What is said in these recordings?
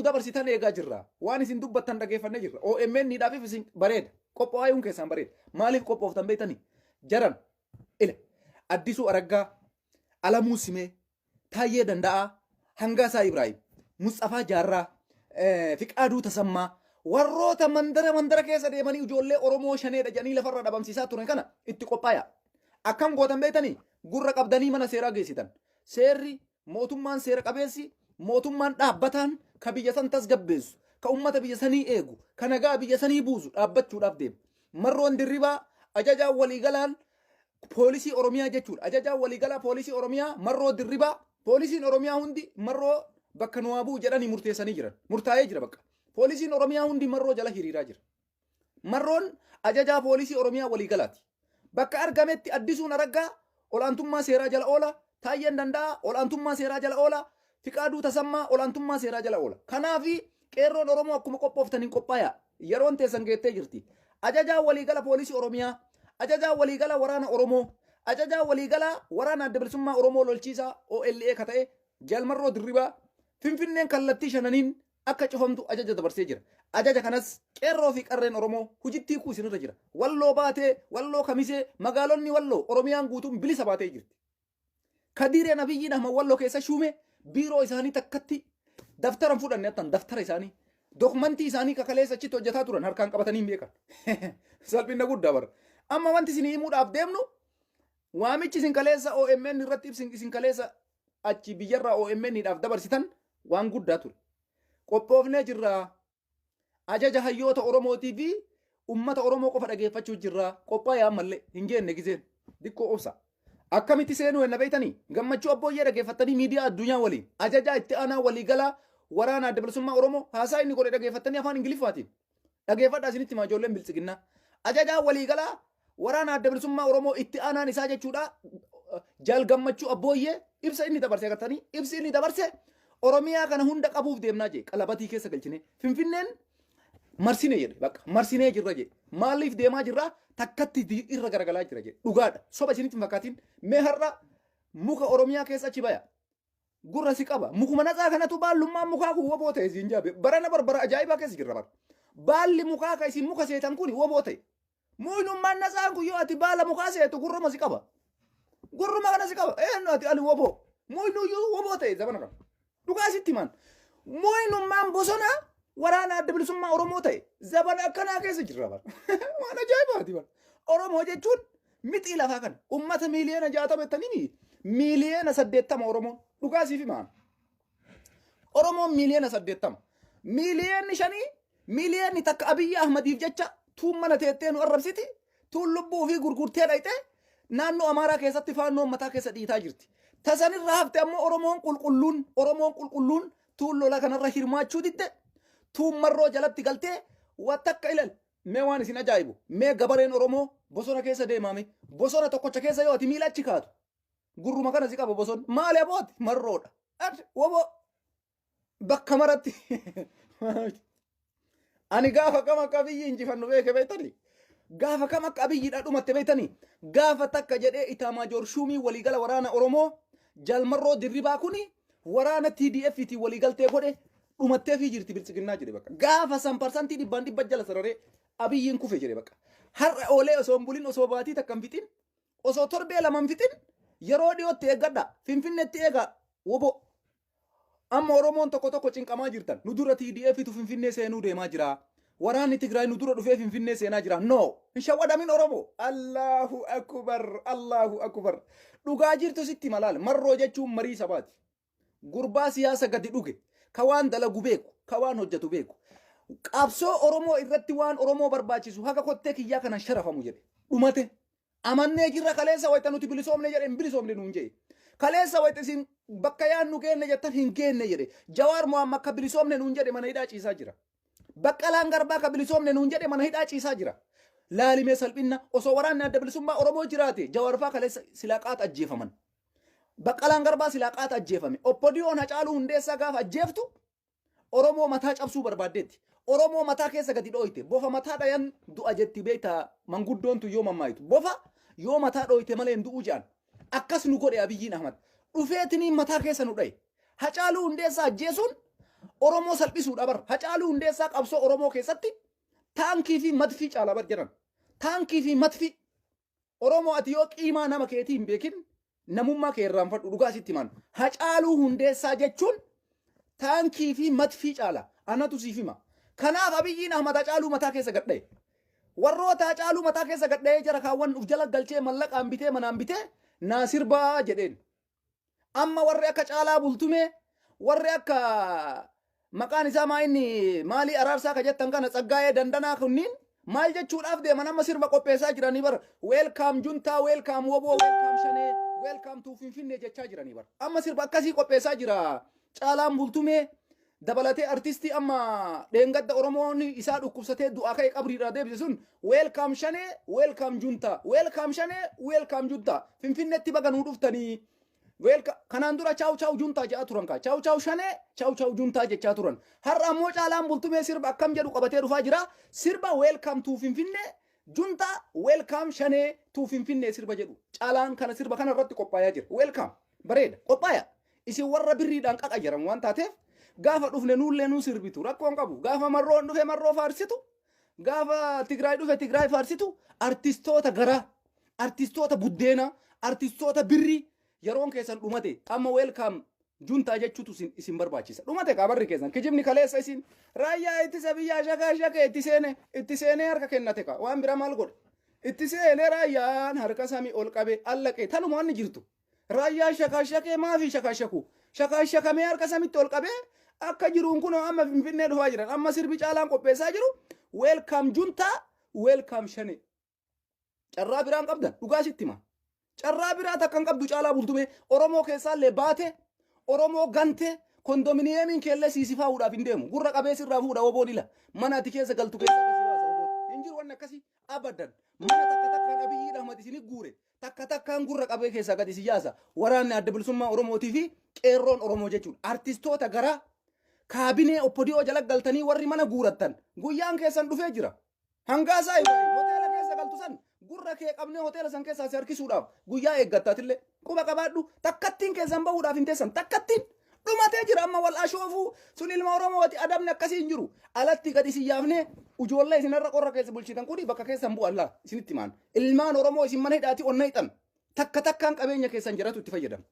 dabarsitan eegaa jirra. Waan isin dubbattan dhageeffannee jirra. OMN ni dhaafif isin bareeda. Qophaa'uun keessan bareeda. Maaliif qophooftan beektanii? Jaran ila Addisuu Araggaa, Alamuu Simee, Taayyee Danda'aa, Hangaasaa Ibraahim, Mustafaa Jaarraa, Fiqaaduu Tasammaa warroota mandara keessa deemanii ijoollee Oromoo shaneedha jedhanii lafarra dhabamsiisaa turan kana itti qophaa'aa. Akkam gootan beektanii? Gurra qabdanii mana seeraa geessitan. Seerri mootummaan seera qabeessi mootummaan dhaabbataan ka biyya san tasgabbeessu ka ummata biyya sanii eegu ka nagaa biyya sanii buusu dhaabbachuudhaaf deema. Marroon dirribaa ajajaan waliigalaan poolisii Oromiyaa jechuudha. Ajajaan waliigalaa poolisii Oromiyaa marroo dirribaa poolisiin Oromiyaa hundi marroo bakka nuwaa bu'u jedhanii murteessanii jiran. Murtaa'ee jira bakka. Poolisiin Oromiyaa hundi marroo jala hiriiraa jira. Marroon ajajaa poolisii Oromiyaa waliigalaati. Bakka argametti Addisuun Araggaa olaantummaa seeraa jala oola. Taayyeen Danda'aa olaantummaa seeraa jala oola. Fiqaaduu Tasammaa olaantummaa seeraa jala oola. Kanaafi qeerroon Oromoo akkuma qophooftaniin qophaa'aa. Yeroon teessan geettee jirti. Ajajaa waliigala poolisii Oromiyaa, ajajaa waliigala waraana Oromoo, ajajaa waliigala waraana adda bilisummaa Oromoo lolchiisaa OLA ka ta'e Jalmarroo Dirribaa Finfinneen kallattii shananiin akka cufamtu ajaja dabarsee jira. Ajaja kanas qeerroo fi qarreen Oromoo hujittii kuu isinirra jira. Walloo baatee, walloo kamisee, magaalonni walloo Oromiyaan guutuun bilisa baatee jirti. Kadiireen Abiyyiin Ahmad walloo keessa shuume biiroo isaanii takkatti daftaran fudhanne attan daftara isaanii. Dokumentii isaanii kakaleessa achitti hojjetaa turan harkaan qabatanii beekan. Salphina guddaa bara. Amma wanti isin himuudhaaf deemnu waamichi isin kaleessa OMN irratti isin kaleessa achi biyyarraa OMN dhaaf dabarsitan waan guddaa ture. Qophoofnee jirra. Ajaja hayyoota Oromootii fi ummata Oromoo qofa dhageeffachuu jirra. Qophaa'aa ammallee hin geenne gizeen dikkoo obsa. Akkamitti seenuu hin beektanii gammachuu abbooyyee dhageeffattanii miidiyaa addunyaa waliin ajajaa itti aanaa waliigalaa waraana adda bilisummaa Oromoo haasaa inni godhe dhageeffattanii afaan Ingiliffaatiin. Dhageeffadhaa isinitti maa ijoolleen biltsiginnaa. Ajajaa waliigalaa waraana adda bilisummaa Oromoo itti aanaan isaa jechuudha. Jaal gammachuu abbooyyee ibsa inni dabarse agartanii ibsi inni dabarse Oromiyaa kana hunda qabuuf deemnaa jee qalabatii keessa galchine Finfinneen marsinee jedhe bakka marsinee jirra jee maaliif deemaa jirra takkatti irra garagalaa jira jee dhugaadha soba isinitti fakkaatiin mee har'a muka Oromiyaa keessa achi baya gurra si qaba mukuma natsaa kanatu baallummaan mukaa kun woboo ta'e siin jaabe barana barbara ajaa'ibaa keessa jirra bara baalli mukaa ka isin muka seetan kun woboo ta'e muynummaan natsaan kun yoo ati baala mukaa seetu gurruma si qaba gurruma kana si qaba eenyu ati ali woboo muynuyyuu woboo ta'e zabana kana dhugaa sitti man muynummaan bosona waraana adda bilisummaa Oromoo ta'e zabana akkanaa keessa jirra bara waan ajaa'ibaati bara Oromoo jechuun mixii lafaa kana ummata miiliyoona 60 miiliyoona 80 Oromoo dhugaa siif himaa Oromoon miiliyoona 80 miiliyoonni 5 miiliyoonni takka Abiyyi Ahmadiif jecha tuun mana teettee nu arrabsiti tuun lubbuu fi gurgurtee dhayxee naannoo Amaaraa keessatti faannoo mataa keessa dhiitaa jirti. Tasanirraa hafte ammoo Oromoon qulqulluun tuun lola kanarra hirmaachuu didde tuun marroo jalatti galtee wattakka ilal mee waan isin ajaa'ibu mee gabareen Oromoo bosona keessa deemame bosona tokkocha keessa yoo ati miila achi kaatu gurruma kana si qaba bosona maali abooti marroodha woboo bakka maratti ani gaafa kam akka Abiyyi injifannu beeke beektanii gaafa kam akka Abiyyiidha dhumatte beektanii gaafa takka jedhee Itaamaajoor Shumii waliigala waraana Oromoo Jalmarroo Dirribaa kuni waraana TDF-tii waliigaltee godhe dhumattee fi jirti biltsiginnaa jedhe bakka gaafa 1% dhibbaan dhibba jala sararee Abiyyiin kufe jedhe bakka har'a oolee osoo hin bulin osoo baatii takka hin fixin osoo torbee lama hin fixin yeroo dhiyootti eeggadha Finfinneetti eegaa woboo amma Oromoon tokko cinqamaa jirtan nu dura TDF-tu Finfinnee seenuu deemaa jira waraanni Tigraay nu dura dhufee Finfinnee seenaa jira no hin shawwadamin Oromoo Allahu akbar dhugaa jirtu sitti malaal marroo jechuun marii sabaati gurbaa siyaasa gadi dhuge ka waan dalagu beeku ka waan hojjetu beeku qabsoo Oromoo irratti waan Oromoo barbaachisu haga kottee kiyyaa kana sharafamu jedhe dhumate amannee jirra kaleessa wayta nuti bilisoomne jedhe hin bilisoomne nuun jedhe kaleessa wayta isin bakka yaan nu geenne jettan hin geenne jedhe Jawaar Mohaammed akka bilisoomne nuun jedhe mana hidhaa ciisaa jira Baqqalaan Garbaa akka bilisoomne nuun jedhe mana hidhaa ciisaa jira laalimee salphinna osoo waraanni adda bilisummaa Oromoo jiraate Jawaar faa kaleessa silaaqaata ajjeefaman Baqqalaan Garbaa silaaqaata ajjeefame Oppodiyoon Hacaaluu Hundeessaa gaafa ajjeeftu Oromoo mataa cabsuu barbaaddeetti Oromoo mataa keessa gadi dhooyte bofa mataa dhayan du'a jetti beektaa manguddoontu yoo mammaayitu bofa yoo mataa dhooyte malee hin du'u jedhan akkas nu godhe Abiyyiin Ahmad dhufeetiniin mataa keessa nu dhaye Hacaaluu Hundeessaa ajjeesuun Oromoo salphisuudha bar. Hacaaluu hundeessaa qabsoo Oromoo keessatti taankii fi madfii caalaa bar jedhan. Taankii fi madfii. Oromoo ati yoo qiimaa nama keetii hin beekin namummaa kee irraanfadhu dhugaa sitti himan. Hacaaluu hundeessaa jechuun taankii fi madfii caala. Anatu siif hima. Kanaaf Abiyyiin Ahmad Hacaaluu mataa keessa gadha'e. Warroota Hacaaluu mataa keessa gadha'ee jara kaawwan uf jala galchee mallaqaan bitee manaan bitee naa sirbaa jedheen. Amma warri akka Caalaa Bultumee warri akka maqaan isaa maa inni maalii araarsaa ka jettan kana Tsaggaayee Dandanaa kunniin maal jechuudhaaf deeman amma sirba qopheessaa jiranii bar weelkaam juntaa weelkaam woboo weelkaam shanee weelkaam tuu finfinnee jechaa jiranii bar amma sirba akkasii qopheessaa jira Caalaan Bultumee dabalatee artistii amma dheengadda Oromoon isaa dhukkubsatee du'aa ka'e qabriidhaa deebise sun weelkaam shanee weelkaam juntaa weelkaam shanee weelkaam juntaa finfinneetti baga nuu dhuftanii kanaan dura chaaw chaaw juntaa jedhaa turan kaa chaaw chaaw shanee chaaw chaaw juntaa jechaa turan har'a ammoo Caalaan Bultumee sirba akkam jedhu qabatee dhufaa jira sirba weelkaam tuu finfinnee juntaa weelkaam shanee tuu finfinnee sirba jedhu Caalaan kana sirba kana irratti qophaayaa jira weelkaam bareeda qophaaya isin warra birriidhaan qaqa jiran waan taateef gaafa dhufne nuullee nuu sirbitu rakkoon qabu gaafa marroon dhufe marroo faarsitu gaafa Tigraay dhufe Tigraay faarsitu artistoota garaa artistoota buddeena artistoota birrii yeroon keessan dhumate amma weelkaam juntaa jechuutu isin barbaachisa dhumate qabarri keessan kijibni kaleessa isin raayyaa ittisa biyyaa shakaa itti seenee harka kennate ka waan bira maal godhe itti seenee raayyaan harka samii ol qabe allaqee tanuma wanni jirtu raayyaan shakaa maafi shakaa shakamee harka samitti ol qabe akka jiruun kun amma finfinnee dhufaa jiran amma sirbi Caalaan qopheessaa jiru weelkaam juntaa weelkaam shanee carraa biraan qabdan dhugaa sitti himaa carraa biraa takkan qabdu Caalaa Bultumee Oromoo keessaallee baate Oromoo gante kondominiyeemiin keellee siisifaa fuudhaaf hin deemu gurra qabeessirraa fuudha oboon ila mana ati keessa galtu keessa sibaasa oboon hin jiru wanni akkasii abadan mana takka takkaan Abiyyiin Ahmad isinii guure takka takkaan gurra qabee keessaa gadi siyaasa waraanni adda bilisummaa Oromootii fi qeerroon Oromoo jechuun artistoota garaa kaabinee oppodiyoo jala galtanii warri mana guurattan guyyaan keessan dhufee jira hangaasaa Ibrahim hoteela keessa galtu san gurra kee qabnee hoteela san keessaa si harkisuudhaaf guyyaa eeggattaatillee quba qabaadhu takkattiin keessan bahuudhaaf hin teessan takkattiin dhumatee jira amma wal ashoofuu sun ilma Oromooti adabni akkasii hin jiru alatti gadi isin yaafnee ijoollee isinirra qorra keessa bulchitan kuni bakka keessan bu'an laa isinitti himaan ilmaan Oromoo isin mana hidhaati onna hidhan takka takkaan qabeenya keessan jiratu itti fayyadamu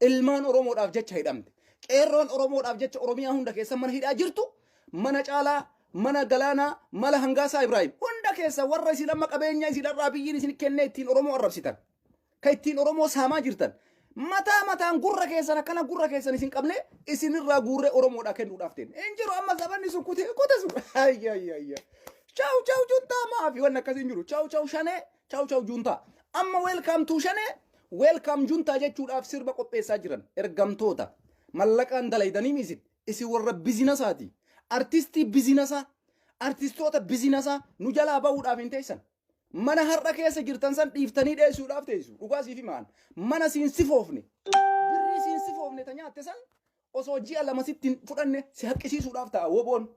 ilmaan Oromoodhaaf jecha hidhamte qeerroon Oromoodhaaf jecha Oromiyaa hunda keessan mana hidhaa jirtu mana Caalaa mana Galaanaa mala Hangaasaa Ibrahim hunda keessa warra isin amma qabeenya isinirraa Abiyyiin isin kennee ittiin Oromoo arrabsitan ka ittiin Oromoo saamaa jirtan mataan gurra keessan akkana gurra keessan isin qabne isinirraa guurree Oromoodhaa kennuudhaaf ta'e hin jiru amma zabanni sun kute sun ayya chaaw juntaa maafi wanni akkasii hin jiru chaaw shanee chaaw juntaa amma weelkaam tuu shanee weelkaam juntaa jechuudhaaf sirba qopheessaa jiran ergamtoota mallaqaan dalaydanii isin warra biizinasaati artistii biizinasa artistoota biizinasa nu jalaa bahuudhaaf hin teessan mana har'a keessa jirtan san dhiiftanii dheessuudhaaf teessu dhugaa siif himaan mana siinsifoofne birrii siinsifoofne ta nyaatte san osoo ji'a lama sitti fudhanne si haqqisiisuudhaaf ta'a woboon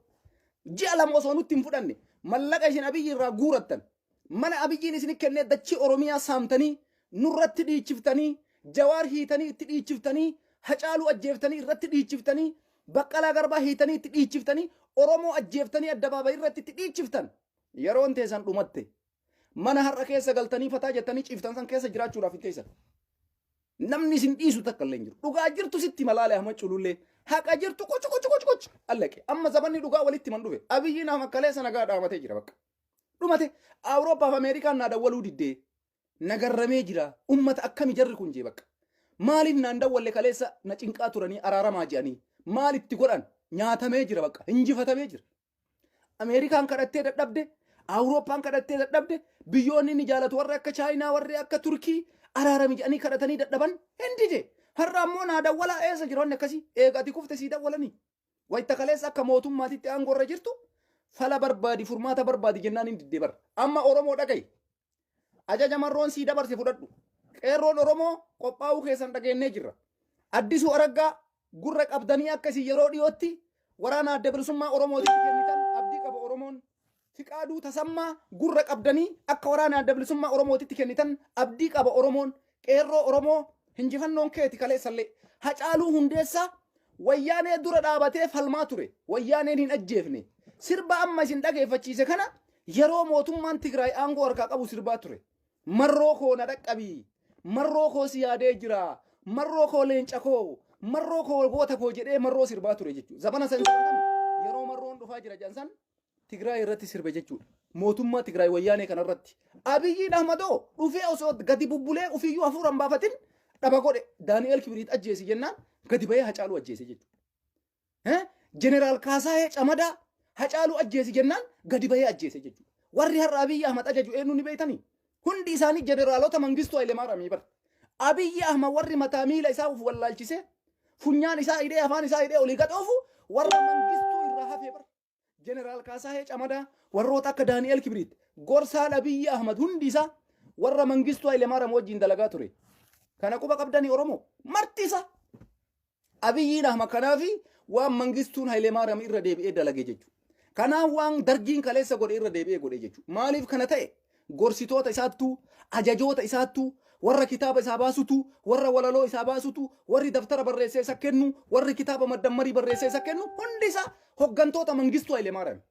ji'a lama osoo nutti hin fudhanne mallaqa isin Abiyyi irraa guurattan mana Abiyyiin isin kennee dachii Oromiyaa saamtanii nurratti dhiichiftanii Jawaar hiitanii itti dhiichiftanii Hacaaluu ajjeeftanii irratti dhiichiftanii Baqqalaa Garbaa hiitanii itti dhiichiftanii Oromoo ajjeeftanii addabaabayii irratti itti dhiichiftan yeroon teessan dhumatte mana har'a keessa galtanii fataa jettanii ciiftan san keessa jiraachuudhaaf hin teessan namni isin dhiisu takka illee hin jiru dhugaa jirtu sitti malaalee hama culullee haqa jirtu qoch allaqe amma zabanni dhugaa walitti man dhufe Abiyyiin Ahmad kaleessa nagaa dhaamatee jira bakka dhumate Awurooppaa fi Ameerikaan naa dawwaluu diddee nagarramee jira ummata akkami jarri kun jee bakka maaliif naan dawwalle kaleessa na cinqaa turanii araaramaa jedhanii maal itti godhan nyaatamee jira bakka injifatamee jira Ameerikaan kadhattee dadhabde Awurooppaan kadhattee dadhabde biyyoonni ni jaalatu warri akka Chaayinaa warri akka Turkii araarami jedhanii kadhatanii dadhaban hindide har'a ammoo naa dawwalaa eessa jiroonni akkasii eegati kufte sii dawwalanii wayita kaleessa akka mootummaatitti aangoorra jirtu fala barbaadi furmaata barbaadi jennaan hin diddee bara amma Oromoo dhagaye ajaja marroon sii dabarse fudhadhu qeerroon Oromoo qophaa'uu keessan dhageennee jirra Addisuu Araggaa gurra qabdanii akkasii yeroo dhiyootti waraana adda bilisummaa Oromootitti kennitan abdii qaba Oromoon Fiqaaduu Tasammaa gurra qabdanii akka waraana adda bilisummaa Oromootitti kennitan abdii qaba Oromoon qeerroo Oromoo hinjifannoon keeti kaleessallee Hacaaluu Hundeessaa wayyaanee dura dhaabatee falmaa ture wayyaaneen hin ajjeefne sirba amma isin dhageeffachiise kana yeroo mootummaan Tigraay aangoo harkaa qabu sirbaa ture marroo koo na dhaqqabii marroo koo si yaadee jira marroo koo leenca koo marroo koo goota koo jedhee marroo sirbaa ture jechuudha zabana san yeroo marroon dhufaa jira jansan Tigraay irratti sirbe jechuudha mootummaa Tigraay wayyaanee kanarratti Abiyyiin Ahmadoo dhufee osoo gadi bubbulee ufiyyuu hafuuraan baafatin dhaba godhe Daani'el Kibriit ajjeesi jennaan gadi bahee Hacaaluu ajjeese jechuudha jeneraal Kaasaayee Camadaa Hacaaluu ajjeesi jennaan gadi bahee ajjeese jechuudha warri har'a Abiyyi Ahmad ajaju eenyu ni beeytanii hundi isaanii jeneraalota Mangistuu Hayilemaariyaamii bara Abiyyi Ahmad warri mataa miila isaa uf wallaalchise funyaan isaa hidhee afaan isaa hidhee olii gadhoofu warra Mangistuu irraa hafee bara jeneraal Kaasaayee Camadaa warroota akka Daani'el Kibriit gorsaan Abiyyi Ahmad hundi isaa warra Mangistuu Hayilemaariyaam wajjin dalagaa ture kana quba qabdanii Oromoo marti isaa Abiyyiin Ahmad kanaafi waan Mangistuun Hayilemaariyaam irra deebi'ee dalage jechuudha kanaaf waan dargiin kaleessa godhe irra deebi'ee godhe jechuudha maaliif kana ta'e gorsitoota isaattuu ajajoota isaattuu warra kitaaba isaa baasutu warra walaloo isaa baasutu warri daftara barreessee isa kennu warri kitaaba maddammarii barreessee isa kennu hundi isaa hoggantoota Mangistuu Hayilemaariyaam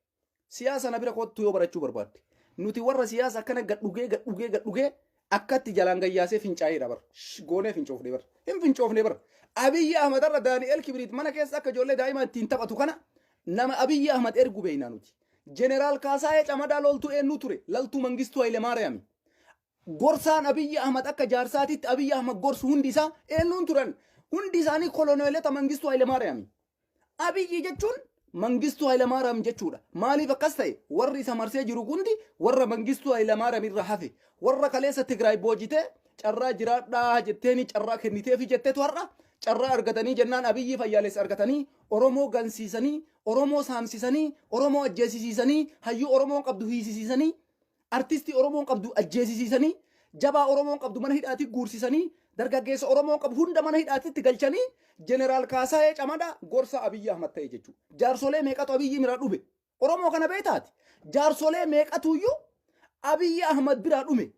siyaasa na bira kottu yoo barachuu barbaadde nuti warra siyaasa akkana gadhugee akkatti jalaan gayyaasee fincaa'ee dabar goonee fincoofne bar hin fincoofne bar Abiyyi Ahmad irra Daani'el Kibriit mana keessa akka ijoollee daa'imaa ittiin taphatu kana nama Abiyyi Ahmad ergu beeynaa nuti jeneraal Kaasaayee Camadaa loltuu eenyu ture laltuu Mangistuu Hayilemaariyaam gorsaan Abiyyi Ahmad akka jaarsaatitti Abiyyi Ahmad gorsu hundi isaa eenyuun turan hundi isaanii koloneelota Mangistuu Hayilemaariyaam Abiyyi jechuun Mangistuu Hayilemaariyaam jechuudha maaliif akkas ta'e warri isa marsee jiru hundi warra Mangistuu Hayilemaariyaam irra hafe warra kaleessa Tigraay boojitee carraa jiraadhaa jetteeni carraa kenniteefi jetteetu har'a carraa argatanii jennaan Abiyyi fayyaalessa argatanii Oromoo gansiisanii Oromoo saamsisanii Oromoo ajjeesisiisanii hayyuu Oromoo qabdu hiisisiisanii artistii Oromoo qabdu ajjeesisiisanii jabaa Oromoo qabdu mana hidhaatti guursisanii dargaggeessa Oromoo qabu hunda mana hidhaatti galchanii jeneraal Kaasaayee Camadaa gorsa Abiyyi Ahmad ta'e jechuudha jaarsolee meeqatu Abiyyi bira dhume Oromoo kana beektaati jaarsolee meeqatuyyuu Abiyyi Ahmad bira dhume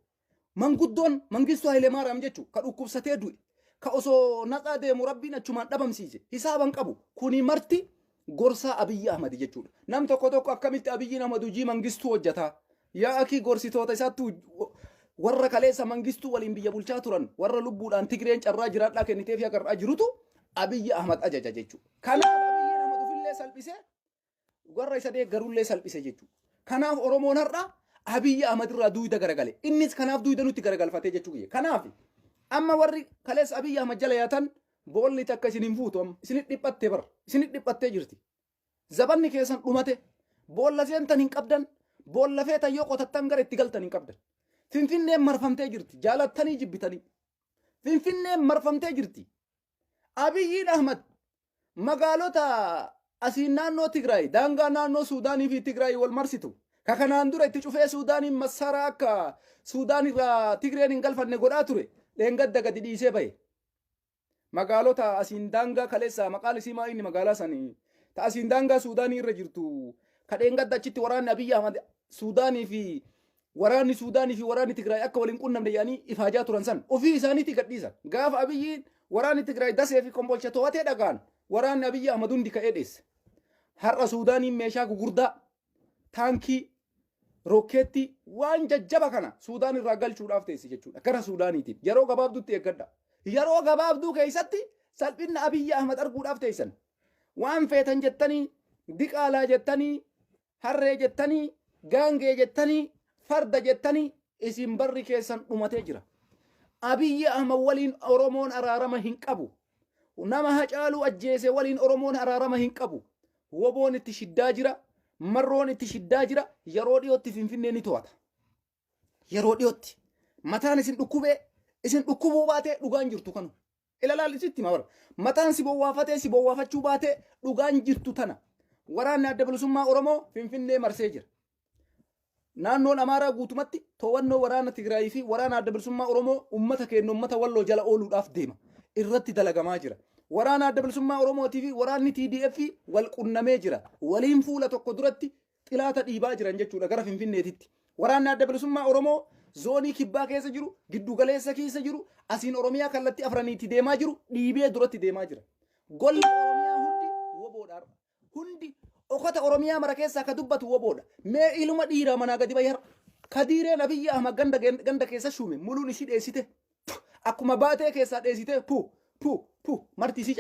manguddoon Mangistuu Hayilemaariyaam jechuudha ka dhukkubsatee du'e ka osoo naxaa deemu rabbiin achumaan dhabamsiise hisaaban qabu kuni marti gorsa Abiyyi Ahmad jechuudha nam tokko akkamitti Abiyyi Ahmad hojii Mangistuu hojjeta yaa akii gorsitoota isaatti warra kaleessa Mangistuu waliin biyya bulchaa turan warra lubbuudhaan Tigreen carraa jiraadhaa kenniteef agarraa jirutu Abiyyi Ahmad ajaja jechuudha kanaaf Abiyyi Ahmad ufillee salphisee warra isa deeggarullee salphise jechuudha kanaaf Oromoon har'a Abiyyi Ahmad irraa duuda garagale innis kanaaf duuda nutti garagalfatee jechuudha kanaaf amma warri kaleessa Abiyyi Ahmad jala yaatan boolli takka isin hin fuutu isinit dhiphattee bar isinit dhiphattee jirti zabanni keessan dhumate boolla seentan hin qabdan boolla feetan yoo qotattan gara itti galtan hin qabdan Finfinneen marfamtee jirti jaalattanii jibbitanii Finfinneen marfamtee jirti Abiyyiin Ahmad magaalota asiin naannoo Tigraay daangaa naannoo Suudaanii fi Tigraay wal marsitu ka kanaan dura itti cufee Suudaaniin massaraa akka Suudaan irraa Tigreen hin galfanne godhaa ture leengadda gadi dhiisee bahe magaalota asiin daangaa kaleessa maqaan isii maa inni magaalaa sanii ta asiin daangaa Suudaanii irra jirtu ka leengadda achitti waraanni Abiyyi Ahmad Suudaanii fi waraanni Tigraay akka waliin qunnamne yaanii ifaajaa turan san ofii isaaniitti gadhiisan gaafa Abiyyiin waraanni Tigraay dasee fi kombolcha to'atee dhagaan waraanni Abiyyi Ahmad hundi ka'ee dheesse har'a Suudaaniin meeshaa gugurdaa taankii rookeetti waan jajjaba kana Suudaan irraa galchuudhaaf teessi jechuudha gara Suudaaniitiin yeroo gabaabduutti eeggadha yeroo gabaabduu keessatti salphinna Abiyyi Ahmad arguudhaaf teessan waan feetan jettanii diqaalaa jettanii harree jettanii gaangee jettanii farda jettanii isin barri keessan dhumatee jira Abiyyi Ahmad waliin Oromoon araarama hin qabu nama Hacaaluu ajjeese waliin Oromoon araarama hin qabu woboon itti shiddaa jira marroon itti shiddaa jira yeroo dhiyootti Finfinnee ni to'ata yeroo dhiyootti mataan isin dhukkubuu baatee dhugaan jirtu kanu ilaalaalisitti mawar mataan si bowwaafachuu baatee dhugaan jirtu tana waraanni adda bilisummaa Oromoo Finfinnee marsee jira naannoon Amaaraa guutumatti to'annoo waraana Tigraay fi waraana adda bilisummaa Oromoo ummata keenya ummata walloo jala ooluudhaaf deema irratti dalagamaa jira waraana adda bilisummaa Oromootii fi waraanni TDF wal qunnamee jira waliin fuula tokko duratti xilaata dhiibaa jiran jechuudha gara Finfinneetitti waraanni adda bilisummaa Oromoo zoonii kibbaa keessa jiru giddu galeessa keessa jiru asiin Oromiyaa kallattii afraniitti deemaa jiru dhiibee duratti deemaa jira golli Oromiyaa hundi okota oromiyaa mara keessaa ka dubbatu woboodha. Mee ilma dhiiraa manaa gadi bayar kadiireen Abiyyi Ahmad ganda keessa shuume muluun ishii dheessite akkuma baatee keessaa dheessite pu marti isii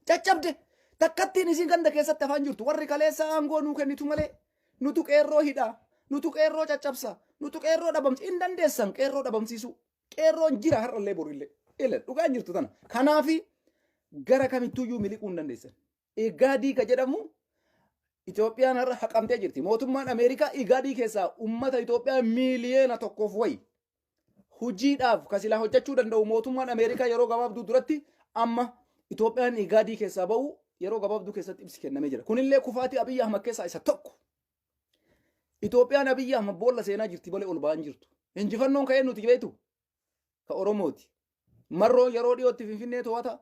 caccabde takkattiin isii ganda keessatti afaan jirtu warri kaleessa aangoo nuu kennitu malee nutu qeerroo hidhaa nutu qeerroo caccabsa nutu qeerroo dhabamsi hin dandeessan qeerroo dhabamsiisu qeerroon jira har'allee borillee ile dhugaan jirtu tana kanaafi gara kamittuyyuu miliquu hin dandeessan. Igaadii ka jedhamu Itoophiyaan har'a haqamtee jirti. Mootummaan Ameerikaa igaadii keessaa ummata Itoophiyaa miiliyoona tokkoof wayi hojiidhaaf ka silaa hojjechuu danda'u mootummaan Ameerikaa yeroo gabaabduu duratti amma Itoophiyaan igaadii keessaa ba'u yeroo gabaabduu keessatti ibsi kennamee jira. Kunillee kufaatii Abiyyi Ahmad keessaa isa tokko. Itoophiyaan Abiyyi Ahmad boolla seenaa jirti malee ol ba'an jirtu. Injifannoon ka'ee nuti beektu ka Oromooti. Marroon yeroo dhiyootti Finfinnee to'ata.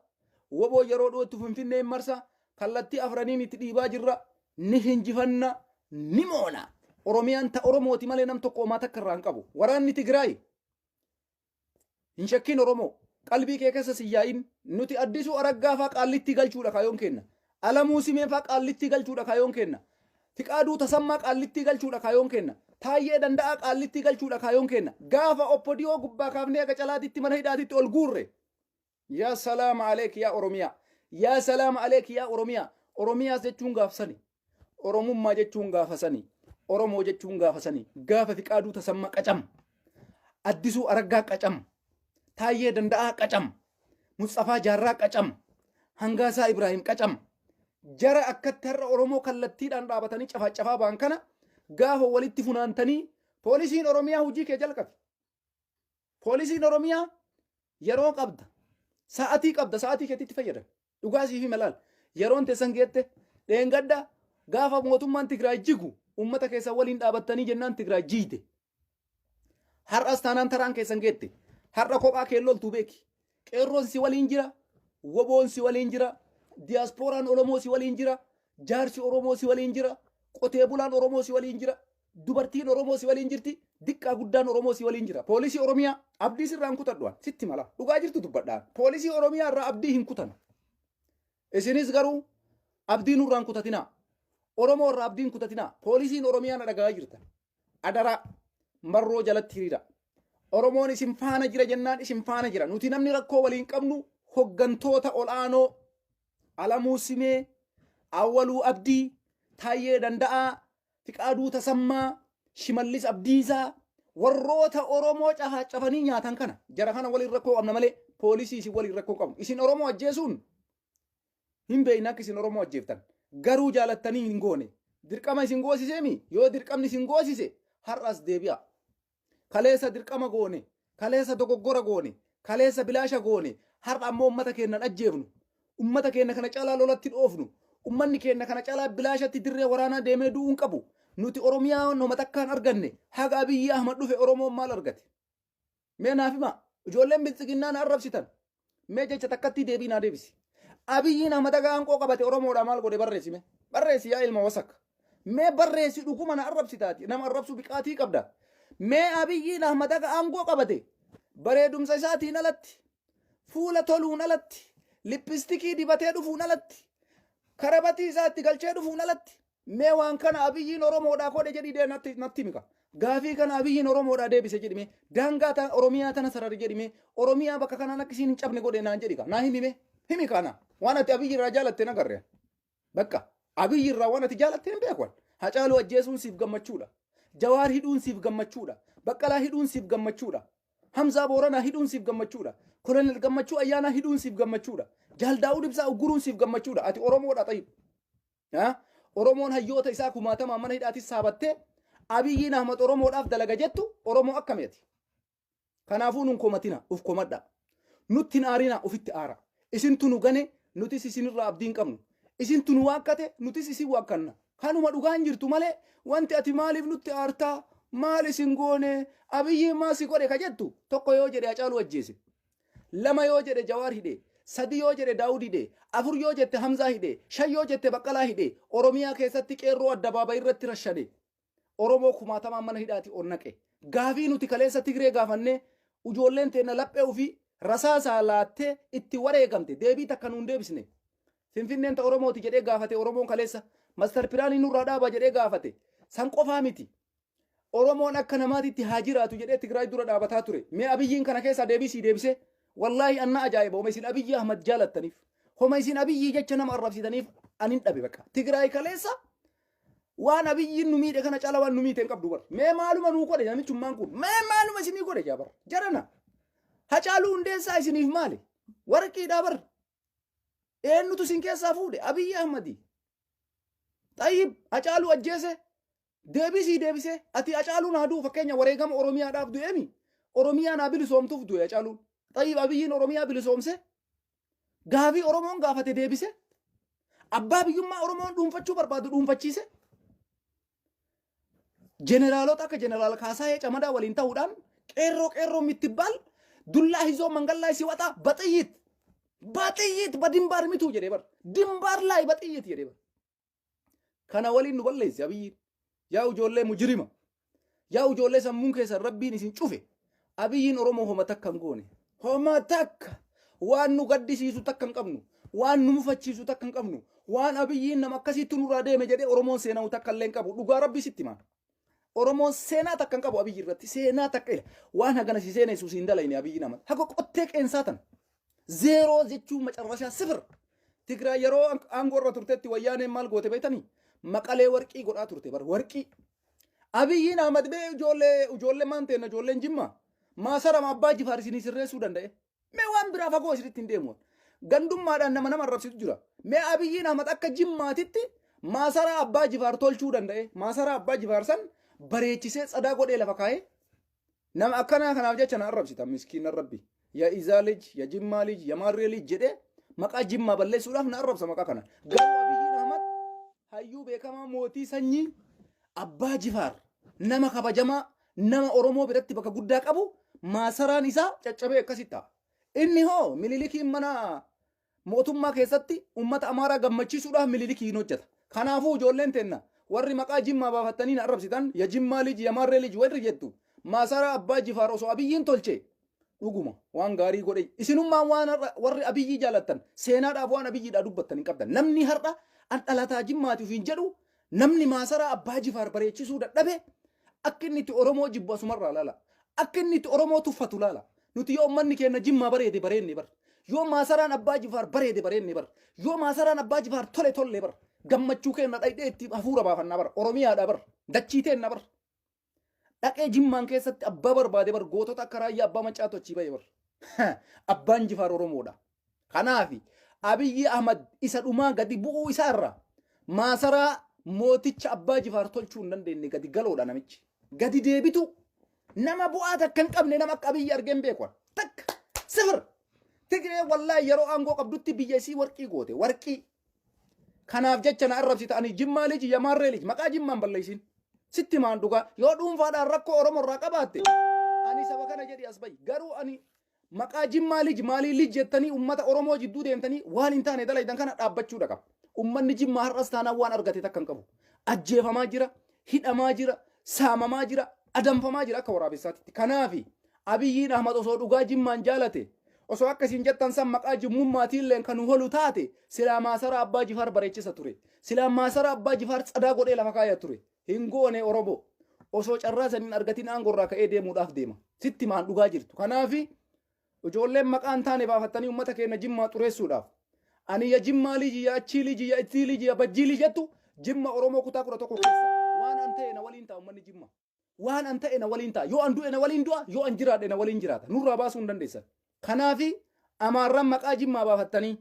Woboo yeroo dhiyootti Finfinnee marsa. Kallattii afraniin itti dhiibaa jirra. Ni hinjifanna ni moona. Oromiyaan ta Oromooti malee nam tokko homaa takka irraa hin qabu. Waraanni Tigraay hin shakkiin Oromoo. Qalbii kee keessa siyyaa'in nuti Addisuu Araggaa faa qaallitti galchuudha kaayoon kenna. Alamuu Simee faa qaallitti galchuudha kaayoon kenna. Fiqaaduu Tasammaa qaallitti galchuudha kaayoon kenna. Taayyee Danda'aa qaallitti galchuudha kaayoon kenna. Gaafa Oppodiyoo gubbaa kaafnee aga calaatitti mana hidhaatitti ol guurre. Yaa salaama aleek yaa Oromiyaa. Yaa salaama aleek yaa Oromiyaa. Oromiyaas jechuun gaafsani. Oromummaa jechuun gaafasani. Oromoo jechuun gaafasani. Gaafa Fiqaaduu Tasammaa qacam. Addisuu Araggaa qacam. Taayyee Danda'aa qacam. Mustafa Jaarraa qacam. Hangaasaa Ibrahim qacam. Jara akkatti har'a Oromoo kallattiidhaan dhaabatanii cafaa ba'an kana gaafa walitti funaantanii poolisiin Oromiyaa hojii kee jalqabe. Poolisiin Oromiyaa yeroo qabda. Sa'atii qabda. Sa'atii keetitti fayyada. Dhugaasii fi malaal. Yeroon teessan geette dheengadda gaafa mootummaan Tigraay jigu ummata keessa waliin dhaabattanii jennaan Tigraay jiite. Har'as taanaan taraan keessan geette. Har'a kophaa keelloltuu beeki. Qeerroon si waliin jira. Woboon si waliin jira. Diyaaspooraan Oromoo si waliin jira. Jaarsi Oromoo si waliin jira. Qotee bulaan Oromoo si waliin jira. Dubartiin Oromoo si waliin jirti. Diqqaa guddaan Oromoo si waliin jira. Poolisii Oromiyaa abdii sirraa hin kutadhuan. Sitti mala. Dhugaa jirtu dubbadhaan. Poolisii Oromiyaa irraa abdii hin kutan. Isinis garuu abdii nurraa hin kutatinaa. Oromoo irraa abdii hin kutatinaa. Poolisiin Oromiyaa na dhagahaa jirta. Adaraa marroo jalatti hiriira. Oromoon isin faana jira jennaan isin faana jira. Nuti namni rakkoo waliin qabnu hoggantoota ol'aanoo Alamuu Simee, Awwaluu Abdii, Taayyee Danda'aa, Fiqaaduu Tasammaa, Shimallis Abdiisaa warroota Oromoo cafanii nyaatan kana jara kana waliin rakkoo qabna malee poolisii isin waliin rakkoo qabnu. Isin Oromoo ajjeesuun hin beekna akka isin Oromoo ajjeeftan. Garuu jaalattanii hin goone. Dirqama isin goosiseemi yoo dirqamni isin goosise har'as deebi'a. Kaleessa dirqama goone, kaleessa dogoggora goone, kaleessa bilaasha goone, har'a ammoo ummata keennan ajjeefnu. Ummata keenya kana caalaa lolatti dhoofnu. Ummanni keenya kana caalaa bilaashatti dirree waraanaa deemee du'uun qabu. Nuti Oromiyaa nama takkaan arganne haga Abiyyi Ahmad dhufe Oromoon maal argate? Mee naaf himaa ijoolleen biltsiginnaa na arrabsitan. Mee jecha takkatti deebii naa deebisi. Abiyyiin Ahmad haga aanqoo qabate Oromoodhaa maal godhe barreessime? Barreessi yaa ilma wasakka. Mee barreessi dhuguma na arrabsitaati. Nama arrabsu biqaatii qabda. Mee Abiyyiin Ahmad haga aangoo qabate bareedumsa isaatiin alatti fuula toluun alatti lippistikii dibatee dhufuun alatti karabatii isaatti galchee dhufuun alatti mee waan kana Abiyyiin Oromoodhaa kodhe jedhii natti mika. Gaafii kana Abiyyiin Oromoodhaa deebise jedhime daangaa Oromiyaa tana sarari jedhime Oromiyaa bakka kanaan akka isiin hin cabne godhe naan jedhika. Naa himi kana waan ati Abiyyi irraa jaalatte nagarre. Bakka Abiyyi irraa waan ati jaalatte hin beekwan. Hacaaluu ajjeesuun siif gammachuudha. Jawaar hidhuun siif gammachuudha. Baqqalaa hidhuun siif gammachuudha. Hamzaa Booranaa hidhuun siif gammachuudha. Kolonel Gammachuu Ayyaanaa hidhuun siif gammachuudha. Jaal Daawud Ibsaa uguruun siif gammachuudha. Ati Oromoodha ta'ibu. Oromoon hayyoota isaa kumaatamaa mana hidhaatis saabattee Abiyyiin Ahmad Oromoodhaaf dalaga jettu Oromoo akkamiiti? Kanaafuu nun komatina uf komadha. Nutti hin aarinaa ufitti aara. Isintu nu gane nutis isinirraa abdiin qabnu. Isintu nu waakkate nutis isin waakkanna. Kanuma dhugaan jirtu malee wanti ati maaliif nutti aartaa? Maal isin goone? Abiyyiin maasi godhe ka jettu tokko yoo jedhe Hacaaluu ajjeese. Lama yoo jedhe Jawaar hidhe. Sadi yoo jedhe Daawud hidhe. Afur yoo jette Hamzaa hidhe. Shan yoo jette Baqqalaa hidhe. Oromiyaa keessatti qeerroo addabaabayii irratti rashshane. Oromoo kumaatamaan mana hidhaati ol naqe. Gaafii nuti kaleessa Tigree gaafannee ijoolleen teenna laphee ofii rasaasaa laattee itti wareegamte deebii takka nuun deebisne. Finfinneen ta Oromooti jedhee gaafate Oromoon kaleessa master piraanii nurraa dhaaba jedhee gaafate san qofaa miti. Oromoon akka namaatitti haa jiraatu jedhee Tigraay dura dhaabataa ture. Mee Abiyyiin kana keessa deebisee wallaahi anna ajaa'iba homa isin Abiyyi Ahmad jaalattaniif homa isin Abiyyi jecha nama arrabsitaniif anin dhabe bakka. Tigraay kaleessa waan Abiyyiin nu miidhe kana cala waan nu miidhe hin qabdu bar. Mee maaluma nuu godhe namichummaan kun mee maaluma isinii godhe jaabar jarana. Hacaaluu Hundeessaa isiniif maali? Warqiidhaa bar. Eenyutu isin keessaa fuudhe? Abiyyi Ahmadi. Tayyib Hacaaluu ajjeese deebisee ati Hacaaluun haaduu fakkeenya wareegama Oromiyaadhaaf du'eemi. Oromiyaa naa bilisoomtuuf du'e Hacaaluun. Tayyib Abiyyiin Oromiyaa bilisoomse gaafii Oromoon gaafate deebise. Abbaa biyyummaa Oromoon dhuunfachuu barbaadu dhuunfachiise. Jeneraalota akka jeneraal Kaasaayee Camadaa waliin ta'uudhaan qeerroo mittibaal dullaa hizoo mangallaa siwata baxiyit badimbaar mituu jedhee bar. Dimbaar laay baxiyit jedhee bar. Kana waliin nu balleessi Abiyyiin. Yaa ijoollee mujrima. Yaa ijoollee sammuun keessan Rabbiin isin cufe. Abiyyiin Oromoo homa takka hin goone. Homa takka waan nu gaddisiisu takka hin qabnu. Waan nu mufachiisu takka hin qabnu. Waan Abiyyiin nama akkasitti nurraa deeme jedhee Oromoon seenaa takka illee hin qabu. Dhugaa Rabbi sitti himaa. Oromoon seenaa takka hin qabu Abiyyi irratti. Seenaa takka ila. Waan hagana si seenessu siin dalayne Abiyyiin Ahmad. Haga qottee qeensaa tan. Zeeroo jechuun macarrashaa sifir. Tigraay yeroo aangoo irra turtetti wayyaaneen maal goote beektanii? Maqalee warqii godhaa turte bar warqii. Abiyyiin Ahmad bee ijoollee maan ta'e ijoolleen Jimmaa maasara abbaa Jifaar isinii sirreessuu danda'e. Mee waan biraa fagoo isinitti hin deemu. Gandummaadhaan nama arrabsitu jira. Mee Abiyyiin Ahmad akka Jimmaatitti maasara abbaa Jifaar tolchuu danda'e. Maasara abbaa Jifaar san bareechisee tsadaa godhee lafa kaa'ee. Nama akkanaa kanaaf jecha na arrabsita miskiina Rabbi. Ya Izaa lij, ya Jimmaa lij, ya Maarree lij jedhee maqaa Jimmaa balleessuudhaaf na arrabsa maqaa kana. Garuu Abiyyiin Ahmad hayyuu beekamaa mootii sanyii abbaa Jifaar nama kabajamaa nama Oromoo biratti bakka guddaa qabu maasaraan isaa caccabee akkasitti ta'a. Inni hoo Minilikiin mana mootummaa keessatti uummata Amaaraa gammachiisuudhaaf Minilikiin hojjeta. Kanaafuu ijoolleen teenna warri maqaa Jimmaa baafattanii na arrabsitan ya Jimmaa liji ya Maarree liji warri jettu maasaraa abbaa Jifaar osoo Abiyyiin tolche dhuguma waan gaarii godhe isinummaan waan warri Abiyyii jaalattan seenaadhaaf waan Abiyyiidhaa dubbattan hin qabdan. Namni har'a an dhalataa Jimmaatiif hin jedhu namni maasaraa abbaa Jifaar bareechisuu dadhabe akka inni itti Oromoo jibbu asumarraa laala. Akka inni itti Oromoo tuffatu laala. Nuti yoo ummanni keenya Jimmaa bareede bareenne bar. Yoo maasaraan abbaa Jifaar bareede bareenne bar. Yoo maasaraan abbaa Jifaar tole bar. Gammachuu keenya dhayidhee itti hafuura baafannaa bar. Oromiyaadhaa bar. Dachii teenna bar. Dhaqee Jimmaan keessatti abbaa barbaade bar. Gootota akka raayyaa abbaa Macaatoo achii bahe bar. Abbaan Jifaar Oromoodha. Kanaafi Abiyyi Ahmad isa dhumaa gadi bu'uu isaarra maasaraa mooticha abbaa Jifaar tolchuu hin dandeenye gadi galoodha namichi. Gadi deebitu nama bu'aa takka hin qabne nama akka Abiyyi argeen beekwan. Takka sifir. Tigree wallaahi yeroo aangoo qabdutti biyya isii warqii goote warqii. Kanaaf jecha na arrabsita ani Jimmaa liji ya Maarree liji maqaa Jimmaan balleessin. Sitti maan dhugaa yoo dhuunfaadhaan rakkoo Oromoo irraa qabaatte ani saba kana jedhi as bahi garuu ani maqaa Jimmaa liji maalii liji jettanii uummata Oromoo jidduu deemtanii waan hin taane dalaydan kana dhaabbachuu qaba. Uummanni Jimmaa har'as taanaan waan argate takka hin qabu. Ajjeefamaa jira, hidhamaa jira, saamamaa jira, adamfamaa jira akka waraabessaatti. Kanaafi Abiyyiin Ahmad osoo dhugaa Jimmaan jaalate osoo akkasiin jettan san maqaa Jimmummaatiin kan holu taate silaa maasara abbaa Jifaar bareechisa ture. Silaa maasara abbaa Jifaar tsadaa godhee lafa kaaya ture. Hin goone Oromoo osoo carraa saniin argatiin aangorraa ka'ee deemuudhaaf deema. Sitti maan dhugaa jirtu. Kanaafi ijoolleen maqaan taane baafattanii uummata keenya Jimmaa xureessuudhaaf. Ani ya Jimmaa liji ya achii liji ya itti liji ya bajjii liji jettu Jimma Oromoo kutaa 11 keessa. Waan an ta'e na waliin ta'a uummanni Jimmaa. Waan an ta'e na waliin ta'a. Yoo an du'e na waliin du'a, yoo an jiraadhe na waliin jiraata. Nurraa baasuu hin dandeessan. Kanaafi Amaarran maqaa Jimmaa baafattanii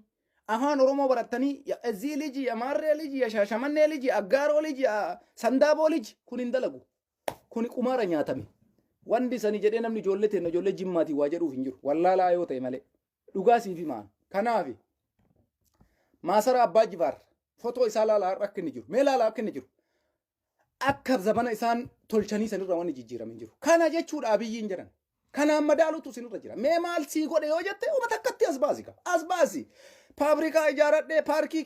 afaan Oromoo barattanii ya Ezii liji ya Maarree liji ya Shaashamannee liji ya Aggaaroo liji ya Sandaaboo liji kun hin dalagu. Kun qumaara nyaatame. Wanti sani jedhee namni ijoollee teenna ijoollee Jimmaatii waa jedhuuf hin jiru. Wallaalaa yoo ta'e malee. Dhugaa siifi maan. Kanaafi maasara abbaa Jifaar footoo isaa laalaa akka inni jiru. Mee laalaa akka inni jiru. Akka zabana isaan tolchanii sanirra waan jijjiirame hin jiru. Kana jechuudha Abiyyiin jedhan. Kanaan madaalutu sinirra jira. Mee maal sii godhe yoo jette uummata akkatti as baasi qaba. As baasi. Faabrikaa ijaaradhee paarkii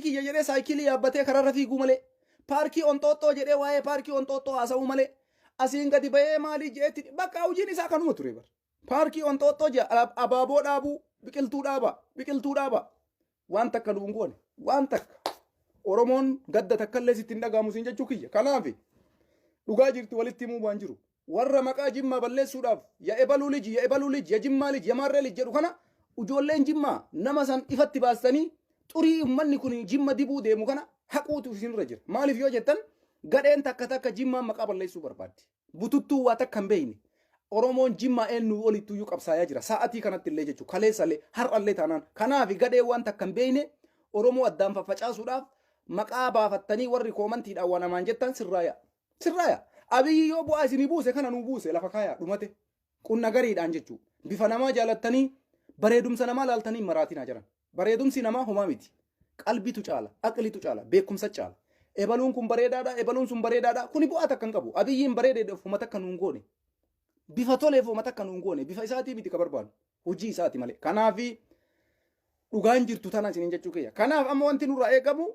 kiyya jedhee saayikilii yaabbatee kararra fiiguu malee. Paarkii Onxooxxoo jedhee waa'ee paarkii Onxooxxoo haasa'uu malee. Asiin gadi bahee maalii jeetti bakka hojiin isaa kanuma ture bar. Paarkii Onxooxxoo jedha abaaboo dhaabuu biqiltuu dhaaba. Waan takka nuun goone. waan takka Oromoon gadda takkallee sitti hin dhagaamu siin jechuu kiyya. Kanaaf dhugaa jirti walitti himuu waan jiru. Warra maqaa Jimmaa balleessuudhaaf ya ebaluu liji ya ebaluu liji ya Jimmaa liji ya Maarree liji jedhu kana ijoolleen Jimmaa nama san ifatti baastanii xurii uummanni kun Jimma dibuu deemu kana haquutu isinirra jira. Maaliif yoo jettan gadheen takka Jimmaa maqaa balleessuu barbaaddi. Bututtuu waa takka hin beeyne. Oromoon Jimmaa eenyu walittuyyuu qabsaayaa jira. Sa'atii kanatti illee jechuudha. Kaleessallee har'allee taanaan. Kanaaf gadhee waan takka hin beeyne Oromoo addaan faffacaasuudhaaf maqaa baafattanii warri koomantiidhaan waan namaan jettan sirraaya. Sirraaya. Abiyyi yoo bu'aa isinii buuse kana nuu buuse lafa kaayaa dhumate. Qunna gariidhaan jechuudha. Bifa namaa jaalattanii bareedumsa namaa laaltanii maraatinaa jiran. Bareedumsi namaa homaa miti. Qalbitu caala, aqlitu caala, beekumsa caala. Ebaluun kun bareedaadha, ebaluun sun bareedaadha. Kuni bu'aa takka hin qabu. Abiyyiin bareedee ofuma takka nuun goone. Bifa toleef ofuma takka nuun goone. Bifa isaatii miti ka barbaadu. Hojii isaati malee. Kanaafi dhugaan jirtu tana isiniin jechuu kiyya. Kanaaf amma wanti nurraa eegamu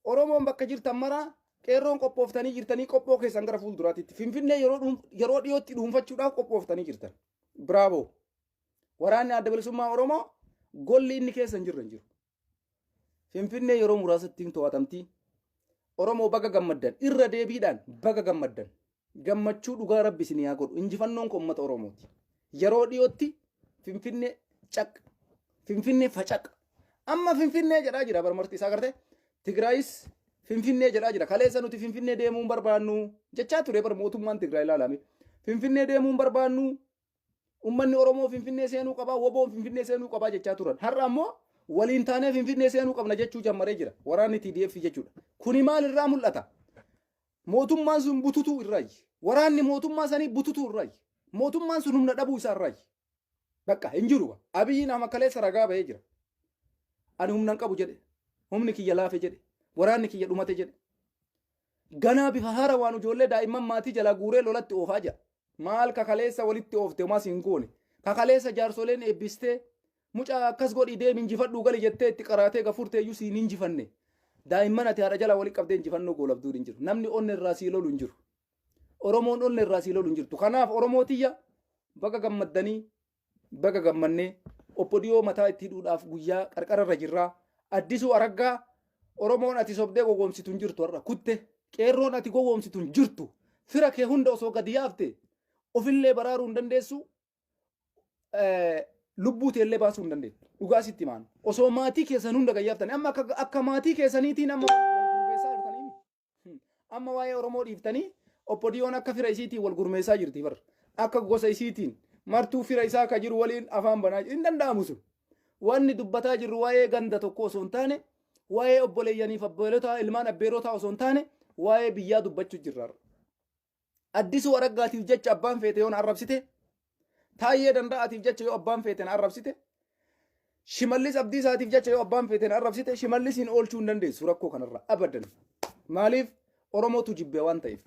Oromoon bakka jirtan maraa qeerroon qophooftanii jirtanii qophoo keessan gara fuulduraatitti. Finfinnee yeroo dhiyootti dhuunfachuudhaaf qophooftanii jirtan. Bravo. Waraanni adda bilisummaa Oromoo golli inni keessa hin jirre hin jiru. Finfinnee yeroo muraasatti to'atamti. Oromoo baga gammaddan irra deebiidhaan baga gammaddan. Gammachuu dhugaa rabbi isin haa godhu. Injifannoon kun uummata Oromooti. Yeroo dhiyootti Finfinnee caq. Finfinnee facaq. Amma Finfinnee jedhaa jira barmarti isaa gartee. Tigraayis Finfinnee jedhaa jira. Kaleessa nuti Finfinnee deemuun barbaannu jechaa ture bar mootummaan Tigraay ilaalame. Finfinnee deemuun barbaannu ummanni Oromoo Finfinnee seenuu qabaa, woboon Finfinnee seenuu qabaa jechaa turan. Har'a ammoo waliin taanee Finfinnee seenuu qabna jechuu jammaree jira. Waraanni TDF jechuudha. Kuni maal irraa mul'ata? Mootummaan sun bututuu irraayi. Waraanni mootummaa sanii bututuu irraayi. Mootummaan sun humna dhabuu isaa irraayi. Bakka hin jiru. Abiyyiin nama kaleessa ragaa bahee jira. Ani humna hin qabu jedhe. Humni kiyya laafe jedhe. Waraanni kiyya dhumate jedhe. Ganaa bifa haara waan ijoollee daa'imman maatii jalaa guuree lolatti oofaa jira. Maal kakaleessa walitti oofte homaa siin goone. Kakaleessa jaarsoleen eebbistee mucaa akkas godhii deemi injifadhuu gali jettee itti qaraatee gafurtee iyyuu siin injifanne. Daa'imman ati haadha jalaa walitti qabdee injifannoo goolabduu hin jiru. Namni onne irraa sii lolu hin jiru. Oromoon onne irraa sii lolu hin jirtu. Kanaaf Oromootiyya baga gammaddanii baga gammannee obbo Diyoo mataa itti hidhuudhaaf guyyaa qarqararra jirraa. Addisuu Araggaa Oromoon ati sobdee gowwoomsitu hin jirtu har'a kutte. Qeerroon ati gowwoomsitu hin jirtu. Fira kee hunda osoo gadi yaafte ofillee baraaruu hin dandeessu. Lubbuu teellee baasuu hin dandeessu. Dhugaa sitti himaan. Osoo maatii keessan hunda gayyaaftanii amma akka maatii keessaniitiin amma gurmeessaa jirtanii. Amma waa'ee Oromoo dhiiftanii obbo Diyoon akka fira isiitiin wal gurmeessaa jirti bar. Akka gosa isiitiin martuu fira isaa akka jiru waliin afaan banaa hin danda'amu sun. Wanni dubbataa jirru waa'ee ganda tokko osoo hin taane waa'ee obboleeyyaniif abboolota ilmaan abbeerotaa osoo hin taane waa'ee biyyaa dubbachuu jirra. Addisuu Araggaatiif jecha abbaan feete yoon arrabsite Taayyee Danda'aatiif jecha yoo abbaan feeteen arrabsite Shimallis Abdiisaatiif jecha yoo abbaan feeteen arrabsite Shimallisiin oolchuu hin dandeessu rakkoo kanarra abadan. Maaliif Oromootu jibbe waan ta'eef.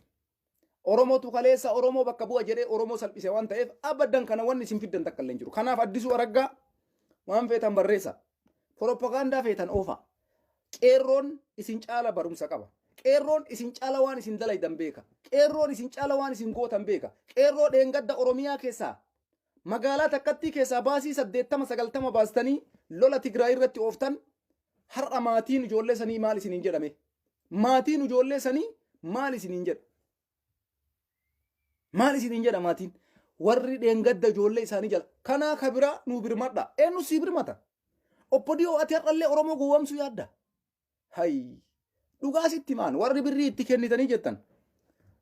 Oromootu kaleessa Oromoo bakka bu'a jedhee Oromoo salphise waan ta'eef abadan kana wanni isin fiddan takka illee hin jiru. Kanaaf Addisuu Araggaa waan feetan barreessa. Propagaandaa feetan oofa. Qeerroon isin caala barumsa qaba. Qeerroon isin caala waan isin dalaydan beeka. Qeerroon isin caala waan isin gootan beeka. Qeerroo dheengadda Oromiyaa keessaa magaalaa takkattii keessaa baasii 80-90 baastanii lola Tigraay irratti ooftan har'a maatiin ijoollee sanii maal isiniin jedhame? Maatiin ijoollee sanii maal isiniin jedha? Maal isiniin jedha maatiin? Warri dheengadda ijoollee isaanii jala. Kanaa kabiraa nuu birmadha. Eenyu sii birmata? Obbo Diyoo ati har'allee Oromoo gowwoomsuu yaadda? Hayi. Dhugaa sitti himaan warri birrii itti kennitanii jettan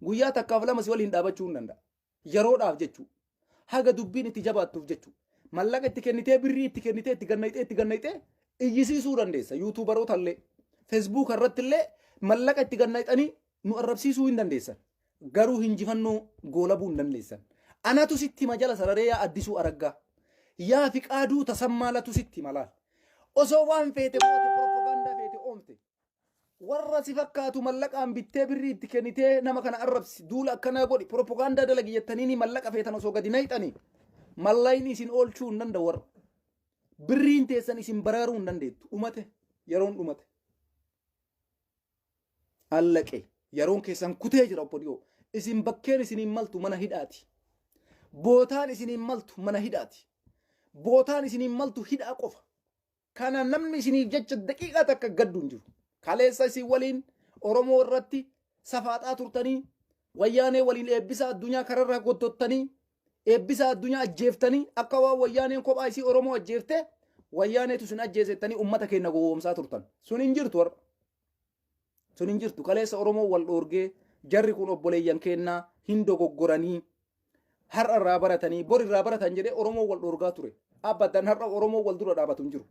guyyaa takkaaf lama si waliin dhaabachuu hin danda'a. Yeroodhaaf jechuu. Haga dubbiin itti jabaattuuf jechuu. Mallaqa itti kennitee birrii itti kennitee itti gannayxee iyyisiisuu dandeessa. Yuutuubaroota illee Feesbuuk irratti illee mallaqa itti gannayxanii nu arrabsiisuu hin dandeessan. Garuu hinjifannoo goolabuu hin dandeessan. Anatu sitti majala sararee yaa Addisuu Araggaa. Yaa Fiqaaduu Tasammaalatu sitti malaal. Osoo waan feete moote propagaandaa feete oomte. Warra si fakkaatu mallaqaan bittee birrii itti kennitee nama kana arrabsi duula akkanaa godhi propagaandaa dalagi jettanii mallaqa feetan osoo gadi nayxanii mallayni isin oolchuu hin danda'u warra birriin teessan isin baraaruu hin dandeettu dhumate yeroon dhumate allaqe yeroon keessan kutee jira obbo Diyoo isin bakkeen isiniin maltu mana hidhaati bootaan isiniin maltu mana hidhaati bootaan isiniin maltu hidhaa qofa kana namni isiniif jecha daqiiqaa takka gaddu hin jiru. Kaleessa isin waliin Oromoo irratti safaaxaa turtanii wayyaanee waliin eebbisa addunyaa kararraa gottottanii eebbisa addunyaa ajjeeftanii akka waan wayyaaneen kophaa isii Oromoo ajjeefte wayyaaneetu sun ajjeesettanii ummata keenya gowwoomsaa turtan. Sun hin jirtu warra. Sun hin jirtu. Kaleessa Oromoo wal dhoorgee jarri kun obboleeyyan kennaa hin dogoggoranii har'a irraa baratanii bor irraa baratan jedhee Oromoo wal dhoorgaa ture. Abbadan har'a Oromoo wal dura dhaabatu hin jiru.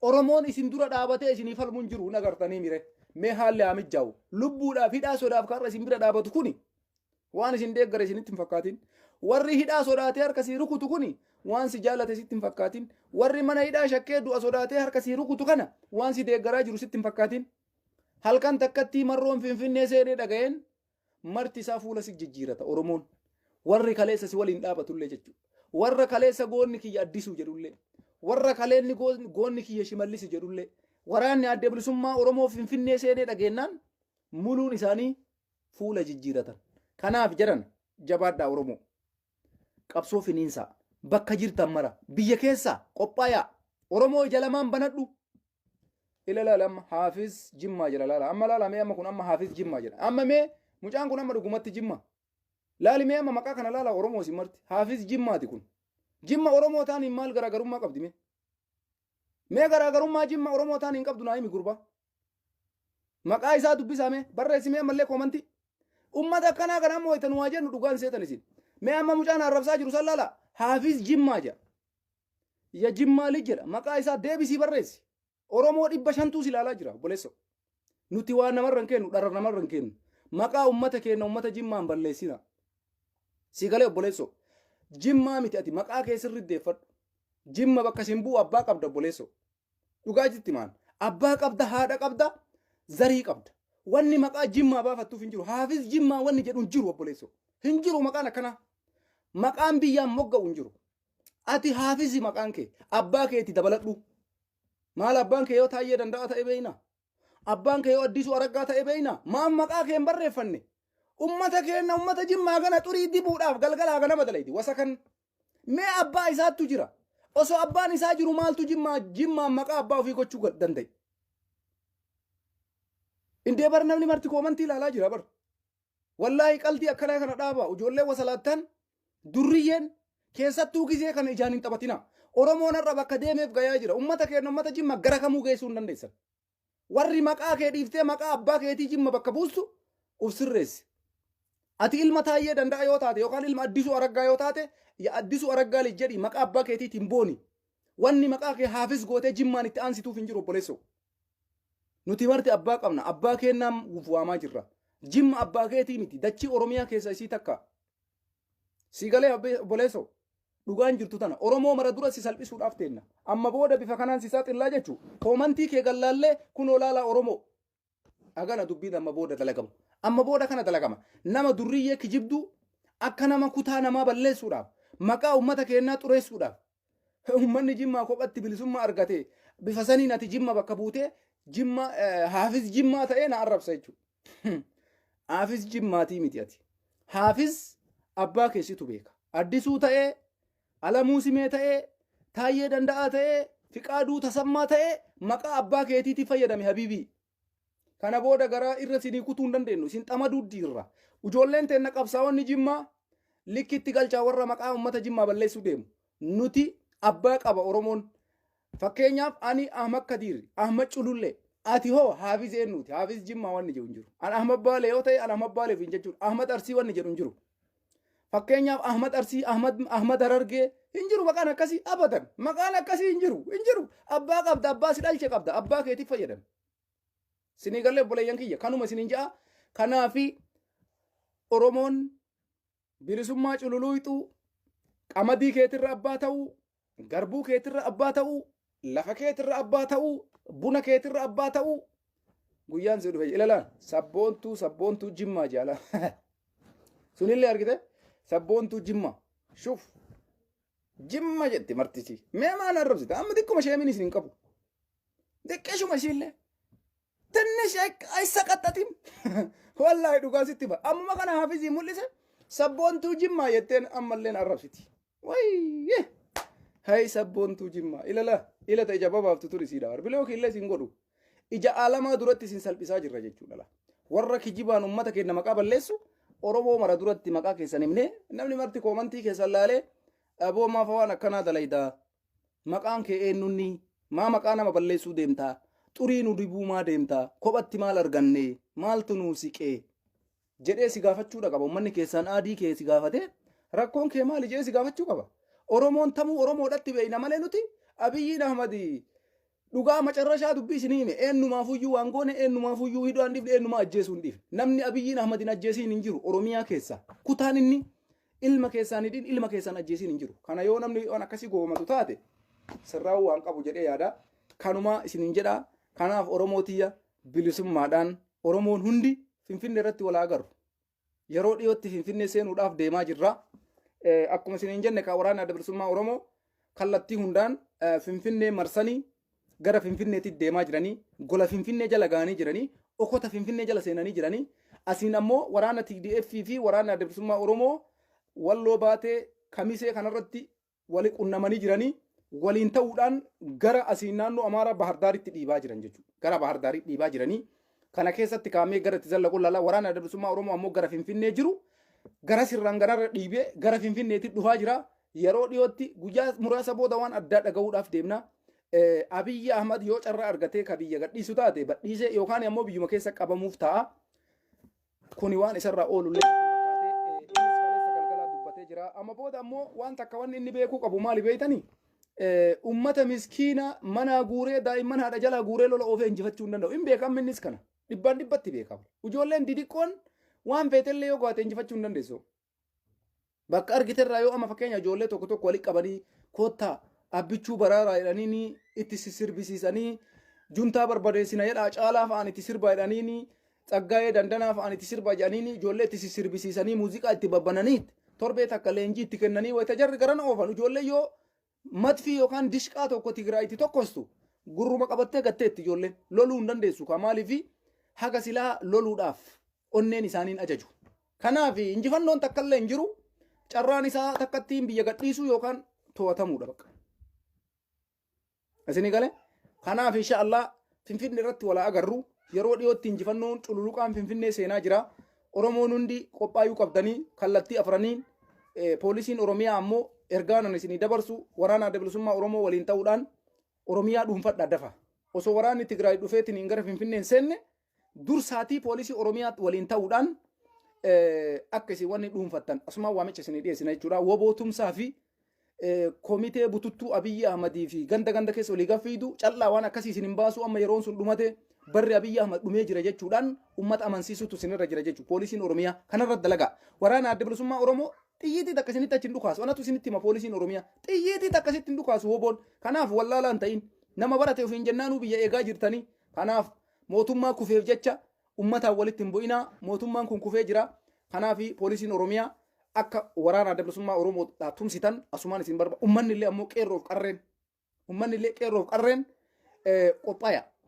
Oromoon isin dura dhaabatee isinii falmu hin jiru nagartanii mire. Mee haalli amijjaa'u lubbuudhaaf hidhaa sodaaf karra isin bira dhaabatu kuni waan isin deeggare isinitti hin fakkaatin. Warri hidhaa sodaatee harkasii rukutu kuni waan si jaallate sitti hin fakkaatin. Warri mana hidhaa shakkee du'a sodaatee harkasii rukutu kana waan si deeggaraa jiru sitti hin fakkaatin. Halkan takkatti marroon Finfinnee seenee dhaga'een marti isaa fuula si jijjiirata Oromoon. Warri kaleessa si waliin dhaabatullee jechuudha. Warra kaleessa goonni kiyya addisuu jedhullee. Warra kaleenni goonni kiyya shimallisi jedhullee. Waraanni adda bilisummaa Oromoo Finfinnee seenee dhageennaan muluun isaanii fuula jijjiiratan. Kanaaf jedhan jabaadhaa Oromoo. Qabsoo finiinsaa bakka jirtan mara biyya keessaa qophaayaa Oromoo ija lamaan banadhu. Ilala amma Haafiz Jimmaa jira laala. Amma laala mee amma kun amma Haafiz Jimmaa jira. Amma mee mucaan kun amma dhugumatti Jimmaa. Laali mee amma maqaa kana laala Oromoo si marti. Haafiz Jimmaati kun. Jimma Oromoo taaniin maal garaagarummaa qabdi mee? Mee garaagarummaa Jimma Oromoo taaniin qabdu naa himi gurbaa. Maqaa isaa dubbisaa mee barreessi mee mallee koomantii. Ummata akkanaa kana amma waytan waa jennu dhugaan seetan isin. Mee amma mucaan arrabsaa jiru san laala Haafiz Jimmaa jedha. Ya Jimmaali jedha maqaa isaa deebisii barreessi. Oromoo 500 si ilaalaa jira obboleessa. Nuti waan namarra hin kennu dharra namarra hin kennu. Maqaa ummata keenya ummata Jimmaan balleessina. Si galee obboleessa. Jimmaa miti ati maqaa kee sirriitti deeffadhu. Jimma bakka sin bu'u abbaa qabda obboleessa. Dhugaa jitti maan abbaa qabda haadha qabda zarii qabda. Wanni maqaa Jimmaa baafattuuf hin jiru. Haafiz Jimmaa wanni jedhu hin jiru obboleessa. Hin jiru maqaan akkanaa. Maqaan biyyaan mogga'u hin jiru. Ati Haafizi maqaan kee abbaa keetti dabaladhu. Maal abbaan kee yoo taayee danda'a ta'e beeyna. Abbaan kee yoo addisuu araggaa ta'e beeyna. Maan maqaa kee hin barreeffanne. Ummata keenya ummata Jimmaa kana xurii dibuudhaaf galgalaa kana madalayti wasa kan mee abbaa isaattu jira. Osoo abbaan isaa jiru maaltu Jimmaan maqaa abbaa ofii gochuu danda'i. Indee bar namni marti koomantii ilaalaa jira bar. Wallaahi qaltii akkanaa kana dhaaba ijoollee wasalaattan durriyyeen keessattuu gizee kana ijaan hin taphatina. Oromoon irra bakka deemeef gayaa jira. Ummata keenya ummata Jimmaa gara kamuu geessuu hin dandeessan. Warri maqaa kee dhiiftee maqaa abbaa keetii Jimma bakka buustu uf sirreessi. Ati ilma taayee danda'a yoo taate yookaan ilma addisuu araggaa yoo taate ya addisuu araggaa jedhi maqaa abbaa keetiitiin booni. Wanni maqaa kee Haafiz gootee Jimmaan itti aansituuf hin jiru obboleessoo. Nuti marti abbaa qabna abbaa keenyaa waamaa jirra. Jimma abbaa keetii miti dachii Oromiyaa keessa isii takka. Si galee obboleessoo. Dhugaan jirtu tana Oromoo mara dura si salphisuudhaaf teenna. Amma booda bifa kanaan si saaxillaa jechuun koomantii kee gallaallee kun olaala Oromoo. Agana dubbiin amma booda dalagamu. Amma booda kana dalagama. Nama durriyyee kijibduu akka nama kutaa namaa balleessuudhaaf maqaa ummata keenyaa xureessuudhaaf. Uummanni Jimmaa kophatti bilisummaa argate bifa saniin ati Jimma bakka buutee Jimma Haafiz Jimmaa ta'ee na arrabsa jechuudha. Haafiz Jimmaatii miti ati. Haafiz abbaa keessitu beeka. Addisuu ta'ee Alamuu Simee ta'ee Taayyee Danda'aa ta'ee Fiqaaduu Tasammaa ta'ee maqaa abbaa keetiitti fayyadame habiibii. Kana booda garaa irra sinii kutuu hin dandeenyu sin xamaduu diirra. Ijoolleen teenna qabsaa'onni Jimmaa likkitti galchaa warra maqaa uummata Jimmaa balleessuu deemu. Nuti abbaa qaba Oromoon. Fakkeenyaaf ani Ahmad Kadiir, Ahmad Culullee, ati hoo Haafiz eenyuuti? Haafiz Jimmaa wanni jedhu hin jiru. An Ahmad Baalee yoo ta'e an Ahmad Baaleef hin jechuudha. Ahmad Arsii wanni jedhu hin jiru. Fakkeenyaaf Ahmad Arsii, Ahmad Harargee hin jiru maqaan akkasii abadan. Maqaan akkasii hin jiru, hin jiru. Abbaa qabda, abbaa si dhalche qabda, abbaa keetiif fayyadame. Sinii galee obboleeyyan kiyya kanuma siniin ja'a. Kanaafi Oromoon bilisummaa cululuuxuu qamadii keetirra abbaa ta'uu, garbuu keetirra abbaa ta'uu, lafa keetirra abbaa ta'uu, buna keetirra abbaa ta'uu. Guyyaan si dhufe ilalaan sabboontuu Jimmaa jaala. Sunillee argite sabboontuu Jimmaa. Shuf. Jimma jetti martichi. Mee maal arrabsite? Amma xiqquma sheemiin isin hin qabu. Xiqqeeshuma ishiillee. ትንሽ አይሰቀጠትም ወላሂ ዱጋ ሲትባ አማ ከና ሀፊዝ ሙልሰ ሰቦንቱ ጅማ የቴን አመለን አረብሲቲ ወይ hay sabboontuu jimmaa ila ta'e ija babaaftu turi siidha warbilee yookiin illee siin godhu ija alamaa duratti siin salphisaa jirra jechuudha warra kijibaan ummata keenya maqaa balleessu Oromoo mara duratti maqaa keessan himne namni marti koomantii keessan laalee aboo maafa waan akkanaa dalaydaa maqaan kee eenyunni maa maqaa nama balleessuu deemtaa xurii nu dibuu maa deemtaa kophatti maal arganne maaltu nuu siqee jedhee si gaafachuudha qaba ummanni keessan aadii kee si gaafate rakkoon kee maali jedhee si gaafachuu qaba Oromoon tamuu Oromoodhatti beeyna malee nuti Abiyyiin Ahmadi dhugaa macarrashaa dubbii isinii hime eenyumaafuyyuu waan goone eenyumaafuyyuu hidhaan dhifne eenyumaa ajjeesuu hin dhifne namni Abiyyiin Ahmadin ajjeesiin hin jiru Oromiyaa keessa kutaan inni ilma keessaaniidhaan ilma keessan ajjeesiin hin jiru kana yoo namni waan akkasii goomatu taate sirraa'uu waan qabu jedhee yaada kanumaa isiniin jedha kanaaf Oromootiyya bilisummaadhaan Oromoon hundi Finfinnee irratti walaa agaru yeroo dhiyootti Finfinnee seenuudhaaf deemaa jirra akkuma isiniin jenne ka waraana adda bilisummaa Oromoo kallattii hundaan Finfinnee marsanii gara Finfinneetti deemaa jiranii gola Finfinnee jala gaanii jiranii okota Finfinnee jala seenanii jiranii asiin ammoo waraana TDF fi waraana adda bilisummaa Oromoo walloo baatee kamisee kanarratti wali qunnamanii jiranii waliin ta'uudhaan gara asiin naannoo Amaaraa Bahardaaritti dhiibaa jiran jechuudha gara Bahardaaritti dhiibaa jiranii kana keessatti kaamee gara itti zalla qullala waraana adda bilisummaa Oromoo ammoo gara Finfinnee jiru gara sirraan gararra dhiibee gara Finfinneetti dhufaa jira yeroo dhiyootti guyyaa muraasa booda waan addaa dhaga'uudhaaf deemna Abiyyi Ahmad yoo carraa argatee ka biyya gadhiisu taate badhiisee yookaan ammoo biyyuma keessa qabamuuf ta'a kuni waan isarraa oolullee galgala dubbatee jira amma booda ammoo waan takka wanni inni beekuu qabu maali beeytanii ummata miskiina mana guuree daa'imman haadha jalaa guuree lola oofee injifachuu hin danda'u hin beekam innis kana dhibbaan dhibbatti beekama ijoolleen didiqqoon waan feetellee yoo goate injifachuu hin dandeessu bakka argiterraa yoo amma fakkeenya ijoollee tokko tokko walitti qabanii koottaa abbichuu baraaraa jedhanii itti sirbisiisanii juntaa barbadeessina jedhaa caalaa fa'aan itti sirba jedhanii tsaggaa'ee dandanaa fa'aan itti sirba jedhanii ijoollee itti sirbisiisanii muuziqaa itti babbananii torbee takka leenjii itti kennanii wayita jarri garana oofan ijoollee yoo matfii yookaan dishqaa tokko Tigraayitti tokkostu gurruma qabattee gatteetti ijoolleen loluu hin dandeessu ka maaliifi haga silaa loluudhaaf onneen isaaniin ajaju kanaaf injifannoon takkallee hin jiru carraan isaa takkattiin biyya gadhiisuu yookaan to'atamuudha bakka asini gale kanaaf inshaallah Finfinnee irratti wala agarru yeroo dhiyootti injifannoon cululuqaan Finfinnee seenaa jira Oromoon hundi qophaayuu qabdanii kallattii afraniin poolisiin Oromiyaa ammoo ergaanan isinii dabarsu waraana adda bilisummaa Oromoo waliin ta'uudhaan Oromiyaa dhuunfadha dafa osoo waraanni Tigraay dhufeetiin gara Finfinneen seenne dursaatii poolisii Oromiyaa waliin ta'uudhaan akka isin wanni dhuunfattan asuma waamicha isinii dhiyeessina jechuudha wobootumsaa fi komitee bututtuu Abiyyi Ahmadii fi ganda keessa walii gaffiidu callaa waan akkasii isin hin baasu amma yeroon sun dhumate barri Abiyyi Ahmad dhumee jira jechuudhaan ummata amansiisutu isinirra jira jechuudha poolisiin Oromiyaa kanarra dalagaa waraana adda bilisummaa Oromoo xiyyiitii takka isinitti achi hin dhukaasu anatu isinitti hima poolisiin Oromiyaa xiyyiitii takka isitti hin dhukaasu woboon kanaaf wallaalaan ta'in nama barate ofiin jennaanuu biyya eegaa jirtanii kanaaf mootummaa kufeef jecha ummataan walitti hin bu'inaa mootummaan kun kufee jira kanaaf poolisiin Oromiyaa akka waraana adda bilisummaa Oromoo tumsitan asumaan isin barba ummanni illee ammoo qeerroof qarreen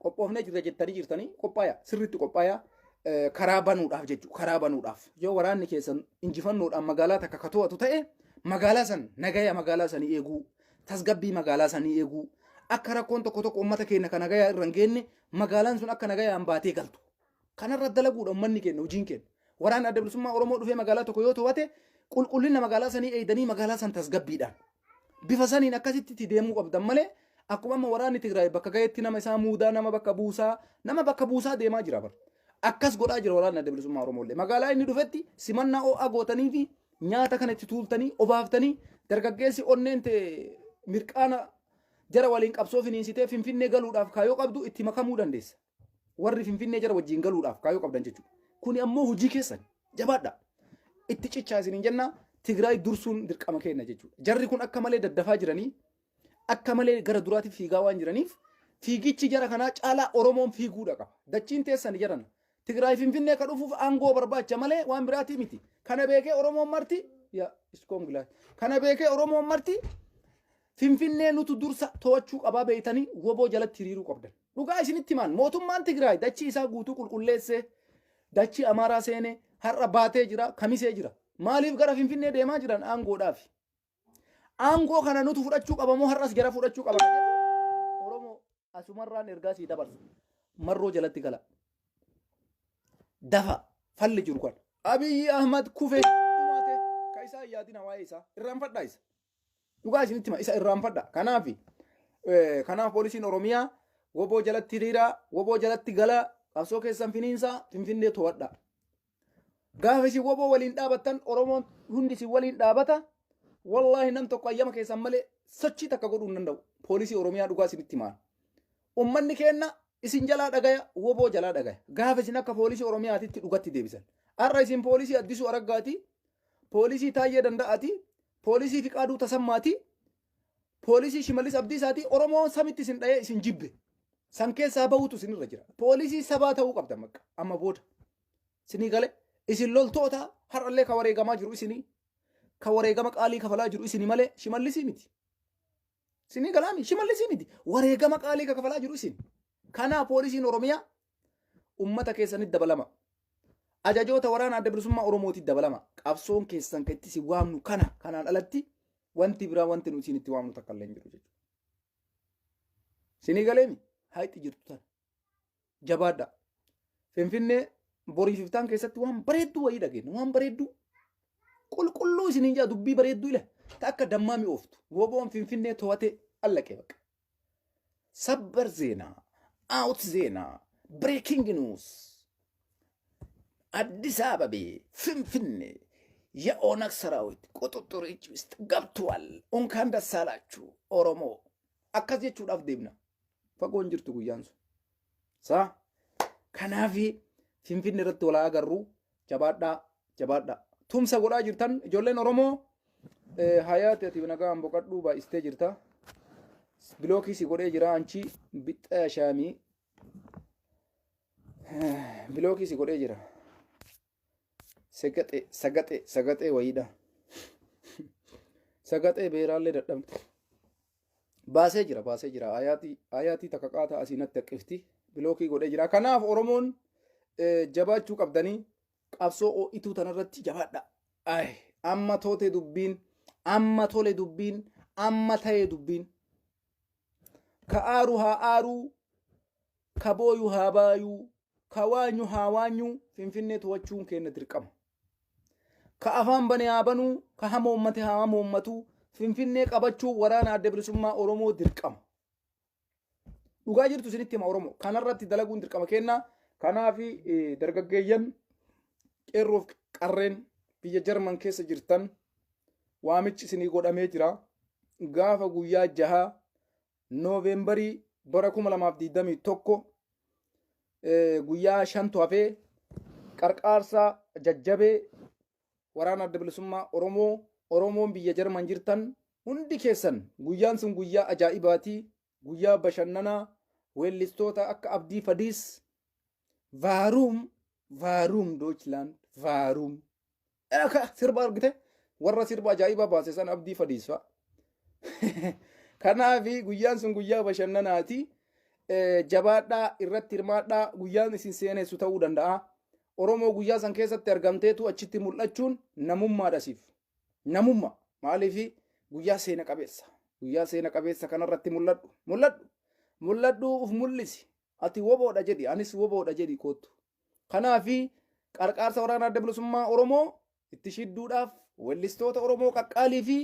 qophoofnee jirra jettanii jirtanii qophaaya sirriitti qophaaya karaa banuudhaaf jechuudha karaa banuudhaaf yoo waraanni keessan injifannoodhaan magaalaa takka ka to'atu ta'e magaalaa san nagaya magaalaa sanii eeguu tasgabbii magaalaa sanii eeguu akka rakkoon tokko uummata keenya kan nagayaa irra hin geenye magaalaan sun akka nagayaan baatee galtu kanarra dalaguudha ummanni keenya hojiin keenya waraanni adda bilisummaa Oromoo dhufee magaalaa tokko yoo to'ate qulqullina magaalaa sanii eegdanii magaalaa san tasgabbiidhaan bifa saniin akkasitti deemuu qabdan malee akkuma amma waraanni Tigraay bakka gaheetti nama isaa muudaa nama bakka buusaa deemaa jira bar akkas godhaa jira waraanni adda bilisummaa Oromoo illee magaalaa inni dhufetti simannaa ho'aa gootanii fi nyaata kana itti tuultanii obaaftanii dargaggeessi onneen mirqaana jara waliin qabsoo finiinsitee Finfinnee galuudhaaf kaayoo qabdu itti makamuu dandeessa warri Finfinnee jara wajjin galuudhaaf kaayoo qabdan jechuudha kuni ammoo hojii keessan jabaadha itti cichaa isiniin jenna Tigraay dursuun dirqama kenna jechuudha jarri kun akka malee daddafaa jiranii akka malee gara duraatti fiigaa waan jiraniif fiigichi jara kanaa caalaa Oromoon fiiguudha qaba dachiin teessan jaran Tigraay Finfinnee ka dhufuuf aangoo barbaacha malee waan biraati miti kana beekee Oromoon marti ya iskoongilaa kana beekee Oromoon marti Finfinnee nutu dursa to'achuu qabaa beeytanii woboo jalatti hiriiruu qabdan dhugaa isinitti himaan mootummaan Tigraay dachii isaa guutuu qulqulleessee dachii Amaaraa seenee har'a baatee jira kamisee jira maaliif gara Finfinnee deemaa jiran aangoodhaaf aangoo kana nutu fudhachuu qaba moo har'as jara fudhachuu qaba oromoo asumarraan ergaa sii dabarsu marroo jalatti gala dafa falli jiru kan Abiyyi Ahmad kufe dhumate ka isaa yaadina waa'ee isaa irraanfadhaa isa dhugaa isinitti isa irraanfadha kanaaf poolisiin oromiyaa woboo jalatti hiriiraa woboo jalatti gala qabsoo keessan finiinsaa finfinnee to'adha gaafa isin woboo waliin dhaabattan oromoon hundi isin waliin dhaabata wallahi nam tokko ayyama keessan malee sochii takka godhuu hin danda'u poolisii oromiyaa dhugaa isinitti himaa ummanni keenna isin jalaa dhagaya woboo jalaa dhagaya gaafa isin akka poolisii oromiyaatitti dhugatti deebisan har'a isin poolisii Addisuu Araggaati poolisii Taayyee Danda'aati poolisii Fiqaaduu Tasammaati poolisii Shimallis Abdiisaati oromoon samitti isin dhayee isin jibbe san keessaa bahuutu isinirra jira poolisii sabaa ta'uu qabdan makka amma booda isinii gale isin loltoota har'allee ka wareegamaa jiru isinii ka wareegama qaalii kafalaa jiru isinii malee Shimallisii miti isinii galaami Shimallisii miti wareegama qaalii ka kafalaa jiru isin kanaa poolisiin oromiyaa ummata keessanitti dabalama ajajoota waraana adda bilisummaa oromootitti dabalama qabsoon keessan kan itti si waamnu kanaan alatti wanti biraa wanti nuti isinitti waamnu takka illee hin jiru jechuudha isinii galeemi hayti jirtu tan jabaadha finfinnee boriif iftaan keessatti waan bareedduu wayii dhageenya waan bareedduu qulqulluu isiniin jaa dubbii bareedduu ila akka dammaa mi'ooftu woboon finfinnee to'ate allaqee baqa sabbar zeenaa out zeenaa breaking news አዲስ አበባ ፍንፍኔ የኦነግ ሰራዊት ቁጥጥር እጅ ውስጥ ገብቷል እንኳን ደስ አላችሁ ኦሮሞ አካዝ jechuudhaaf deemna fagoon jirtu guyyaan sun sa kanaafi finfinne irratti walaa agarru jabaadhaa tumsa godhaa jirtan ijoolleen oromoo hayaati ati nagaan boqadhuu baay'istee jirta bilookii si godhee jira anchi bixxa shaamii bilookii si godhee jira sagate wayida sagate beeraallee dadhabne baasee jira ayaatii takaqaata asiinatti haqqifti bilookii godhee jira kanaaf oromoon jabaachuu qabdanii qabsoo oo'ituu tanarratti jabaadha amma toote dubbiin amma tole dubbiin amma ta'ee dubbiin ka aaru haa aaruu ka booyu haa baayuu ka waanyu haa waanyu finfinnee to'achuun keenya dirqama ka afaan bane haa banuu ka hamoommate haa hamoommatu finfinnee qabachuu waraana adda bilisummaa oromoo dirqama dhugaa jirtu isinitti hima oromoo kanarratti dalaguun dirqama kenna kanaafi dargaggeeyyan qeerroof qarreen biyya jarman keessa jirtan waamichi isinii godhamee jira gaafa guyyaa 6 nooveembarii bara 2021 guyyaa 5 hafee qarqaarsa jajjabee waraana adda bilisummaa oromoon biyya jarman jirtan hundi keessan guyyaan sun guyyaa ajaa'ibaati guyyaa bashannanaa weellistoota akka abdii fadiis vaaruum Deutschland vaaruum sirba argite warra sirba ajaa'ibaa baase san abdii fadiis fa kanaafi guyyaan sun guyyaa bashannanaati jabaadhaa irratti hirmaadhaa guyyaan isin seenessu ta'uu danda'a oromoo guyyaa san keessatti argamteetu achitti mul'achuun namummaadhasiif namumma maaliifi guyyaa seena qabeessa kanarratti mul'adhu uf mul'isi ati woboodha jedhi anis woboodha jedhi koottu kanaafi qarqaarsa waraana adda bilisummaa oromoo itti shidduudhaaf weellistoota oromoo qaqqaalii fi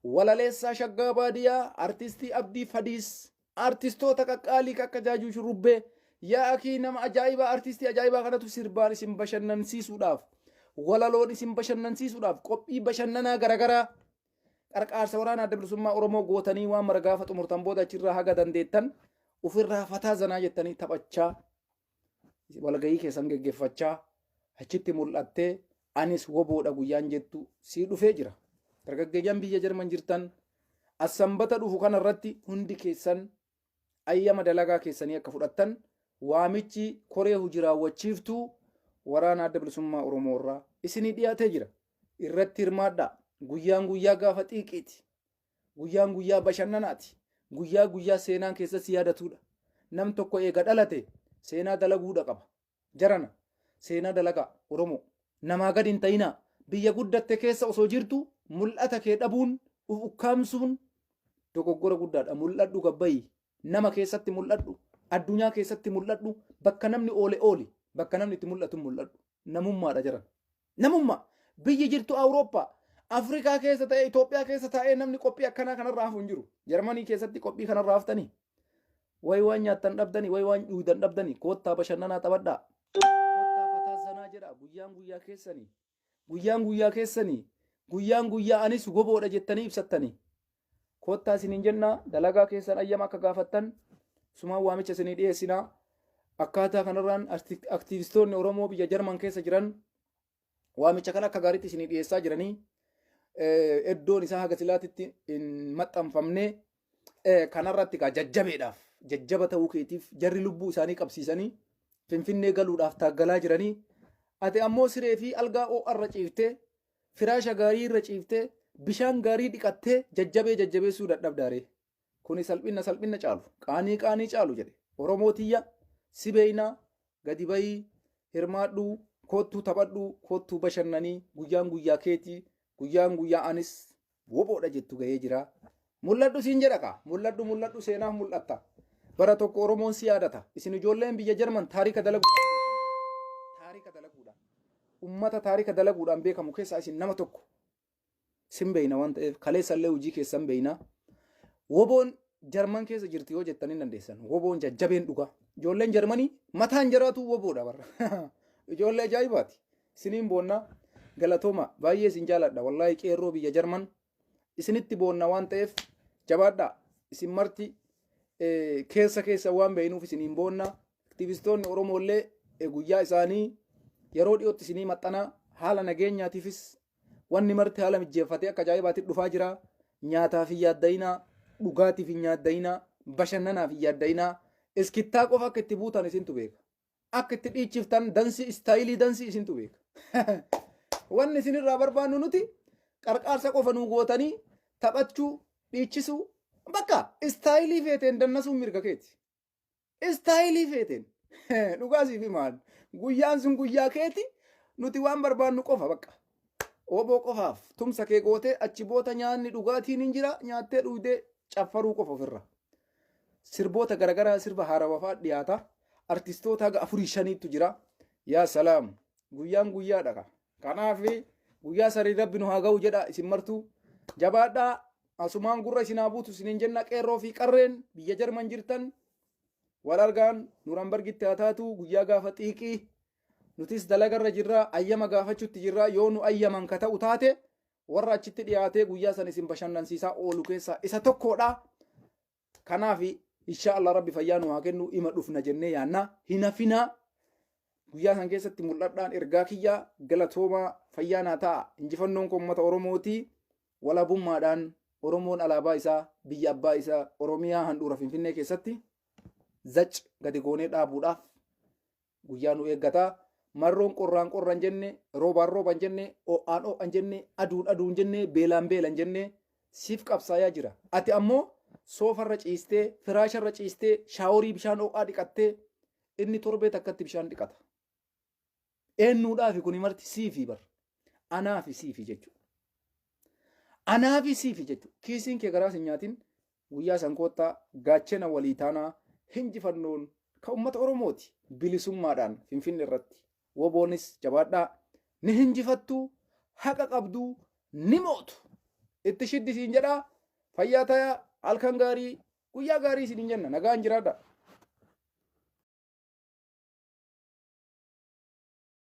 walaleessaa shaggaa baadiyaa artistii abdii fadiis artistoota qaqqaalii akka jaajuu shurrubbee yaa akii nama ajaa'ibaa artistii ajaa'ibaa kanatu sirbaan isin bashannansiisuudhaaf walaloon isin bashannansiisuudhaaf qophii bashannanaa garagaraa qarqaarsa waraana adda bilisummaa oromoo gootanii waan mara gaafa xumurtan booda achirraa haga dandeettan ofirraa fataa zanaa jettanii taphachaa walgahii keessan geggeeffachaa achitti mul'attee anis woboodha guyyaan jettu sii dhufee jira dargaggeeyyan biyya jarman jirtan assanbata dhufu kanarratti hundi keessan ayyama dalagaa keessanii akka fudhattan waamichi koree hujiraawwachiiftuu waraana adda bilisummaa oromoo irraa isinii dhiyaatee jira irratti hirmaadhaa guyyaan guyyaa gaafa xiiqiiti guyyaan guyyaa bashannanaati guyyaa seenaan keessatti yaadatudha nam tokko eega dhalate seenaa dalaguudha qaba jarana seenaa dalagaa oromoo namaa gadi hin ta'inaa biyya guddatte keessa osoo jirtu mul'ata kee dhabuun ukkaamsuun dogoggora guddaadha. Mul'adhu gabbayii nama keessatti mul'adhu addunyaa keessatti mul'adhu bakka namni ooli bakka namni itti mul'atu mul'adhu namummaadha jiran namummaa biyyi jirtu Awurooppaa Afrikaa keessa ta'e Itoophiyaa keessa ta'ee namni qophii akkanaa kanarraa hafu hin jiru. Jarmanii keessatti qophii kanarraa haftanii way waan nyaattan dhabdanii way waan dhuudan dhabdanii koottaa bashannanaa taphadhaa koottaa fataa zanaa jedha guyyaan guyyaa anis goboodha jettanii ibsattanii koottaa isiniin jenna dalagaa keessan ayyama akka gaafattan sumaan waamicha isinii dhiyeessinaa akkaataa kanarraan aktiivistoonni Oromoo biyya Jarman keessa jiran waamicha kana akka gaariitti isinii dhiyeessaa jiranii iddoon isaa haga silaatitti hin maxxanfamne kanarratti gaa jajjabeedhaaf jajjaba ta'uu keetiif jarri lubbuu isaanii qabsiisanii Finfinnee galuudhaaf taaggalaa jiranii ati ammoo siree fi algaa oo'arra ciiftee firaasha gaarii irra ciiftee bishaan gaarii dhiqattee jajjabeessuu dadhabdaare. Kuni salphina caalu qaanii caalu jedhe Oromootiyya si beeynaa gadi bayii hirmaadhuu koottuu taphadhuu koottuu bashannanii guyyaa keetii guyyaa anis woboodha jettu gahee jira. Mul'adhu siin jedha kaa mul'adhu seenaaf mul'atta. Bara tokko Oromoon si yaadata. Isin ijoolleen biyya Jarman taarika dalaguudhaan ummata taarika dalaguudhaan beekamu keessaa isin nama tokko sin beeyna waan ta'eef kaleessallee hojii keessan beeyna. Woboon Jarman keessa jirti yoo jettanii dandeessan woboon jajjabeen dhuga. Ijoolleen Jarmanii mataan jiraatu woboodha barra. Ijoollee ajaa'ibaati. Isiniin boonna galatooma baay'ee isin jaaladha wallahi qeerroo biyya Jarman isinitti boonna waan ta'eef jabaadha isin marti keessa waan beeynuuf isiniin boonna aktiivistoonni Oromoollee guyyaa isaanii yeroo dhiyootti isinii maxxana haala nageenyaatiifis wanni marti haala mijjeeffatee akka ajaa'ibaatti dhufaa jira. Nyaataaf hin yaaddayinaa dhugaatiif hin yaaddayinaa bashannanaaf hin yaaddayinaa iskittaa qofa akka itti buutan isintu beeka. Akka itti dhiichiftan istaayilii dansii isintu beeka. Wanni isinirraa barbaannu nuti qarqaarsa qofa nuu gootanii taphachuu dhiichisuu bakka istaayilii feeteen dannasuun mirga keeti. Istaayilii feeteen dhugaasiif maal guyyaan sun guyyaa keeti nuti waan barbaannu qofa bakka. Oboo qofaaf tumsa kee gootee achi boota nyaanni dhugaatiin hin jira nyaattee dhuydee caffaruu qofa ofirra. Sirboota garagaraa sirba haarawaa fa'aa dhiyaata. Artistoota haga 4-5tu jira. Yaa salaam guyyaan guyyaadha. Kanaaf guyyaa sarii rabbi nu haa ga'u jedha isin martuu jabaadhaa asumaan gurra isinaa buutu isiniin jenna qeerroo fi qarreen biyya Jarman jirtan wal argaan Nuurambargitti haa taatu guyyaa gaafa xiiqii nutis dalagarra jirra ayyama gaafachuutti jirra yoo nu ayyaman ka ta'u taate warra achitti dhiyaatee guyyaa san isin bashannansiisaa oolu keessaa isa tokkodha. Kanaaf inshallah rabbi fayyaa nu haa kennu ima dhufna jennee yaanna hin hafinaa guyyaa san keessatti mul'adhaan ergaa kiyyaa galatoomaa fayyaa naa ta'a. Injifannoon kun uummata Oromooti walabummaadhaan Oromoon alaabaa isaa biyya abbaa isaa Oromiyaa handhuura Finfinnee keessatti zac gadi goonee dhaabuudhaaf guyyaa nu eeggataa. Marroon qorraan jenne roobaan jenne o'aan jenne aduun jenne beelaan jenne siif qabsaayaa jira. Ati ammoo soofarra ciistee firaasharra ciistee shaaworii bishaan o'aa dhiqattee inni torbee takkatti bishaan dhiqata. Eenyuudhaafi kuni marti siifi bar anaafi siifi jechuudha. Anaafi siifi jechuudha. Kiisiin kee garaa sin nyaatin guyyaa san koottaa gaachena walii taanaa hinjifannoon kan uummata Oromooti bilisummaadhaan Finfinnee irratti. Woboonis jabaadhaa ni hinjifattuu haqa qabduu ni mootu itti shiddisiin jedhaa fayyaa tayaa halkan gaarii guyyaa gaarii isin jenna nagaan jiraadha.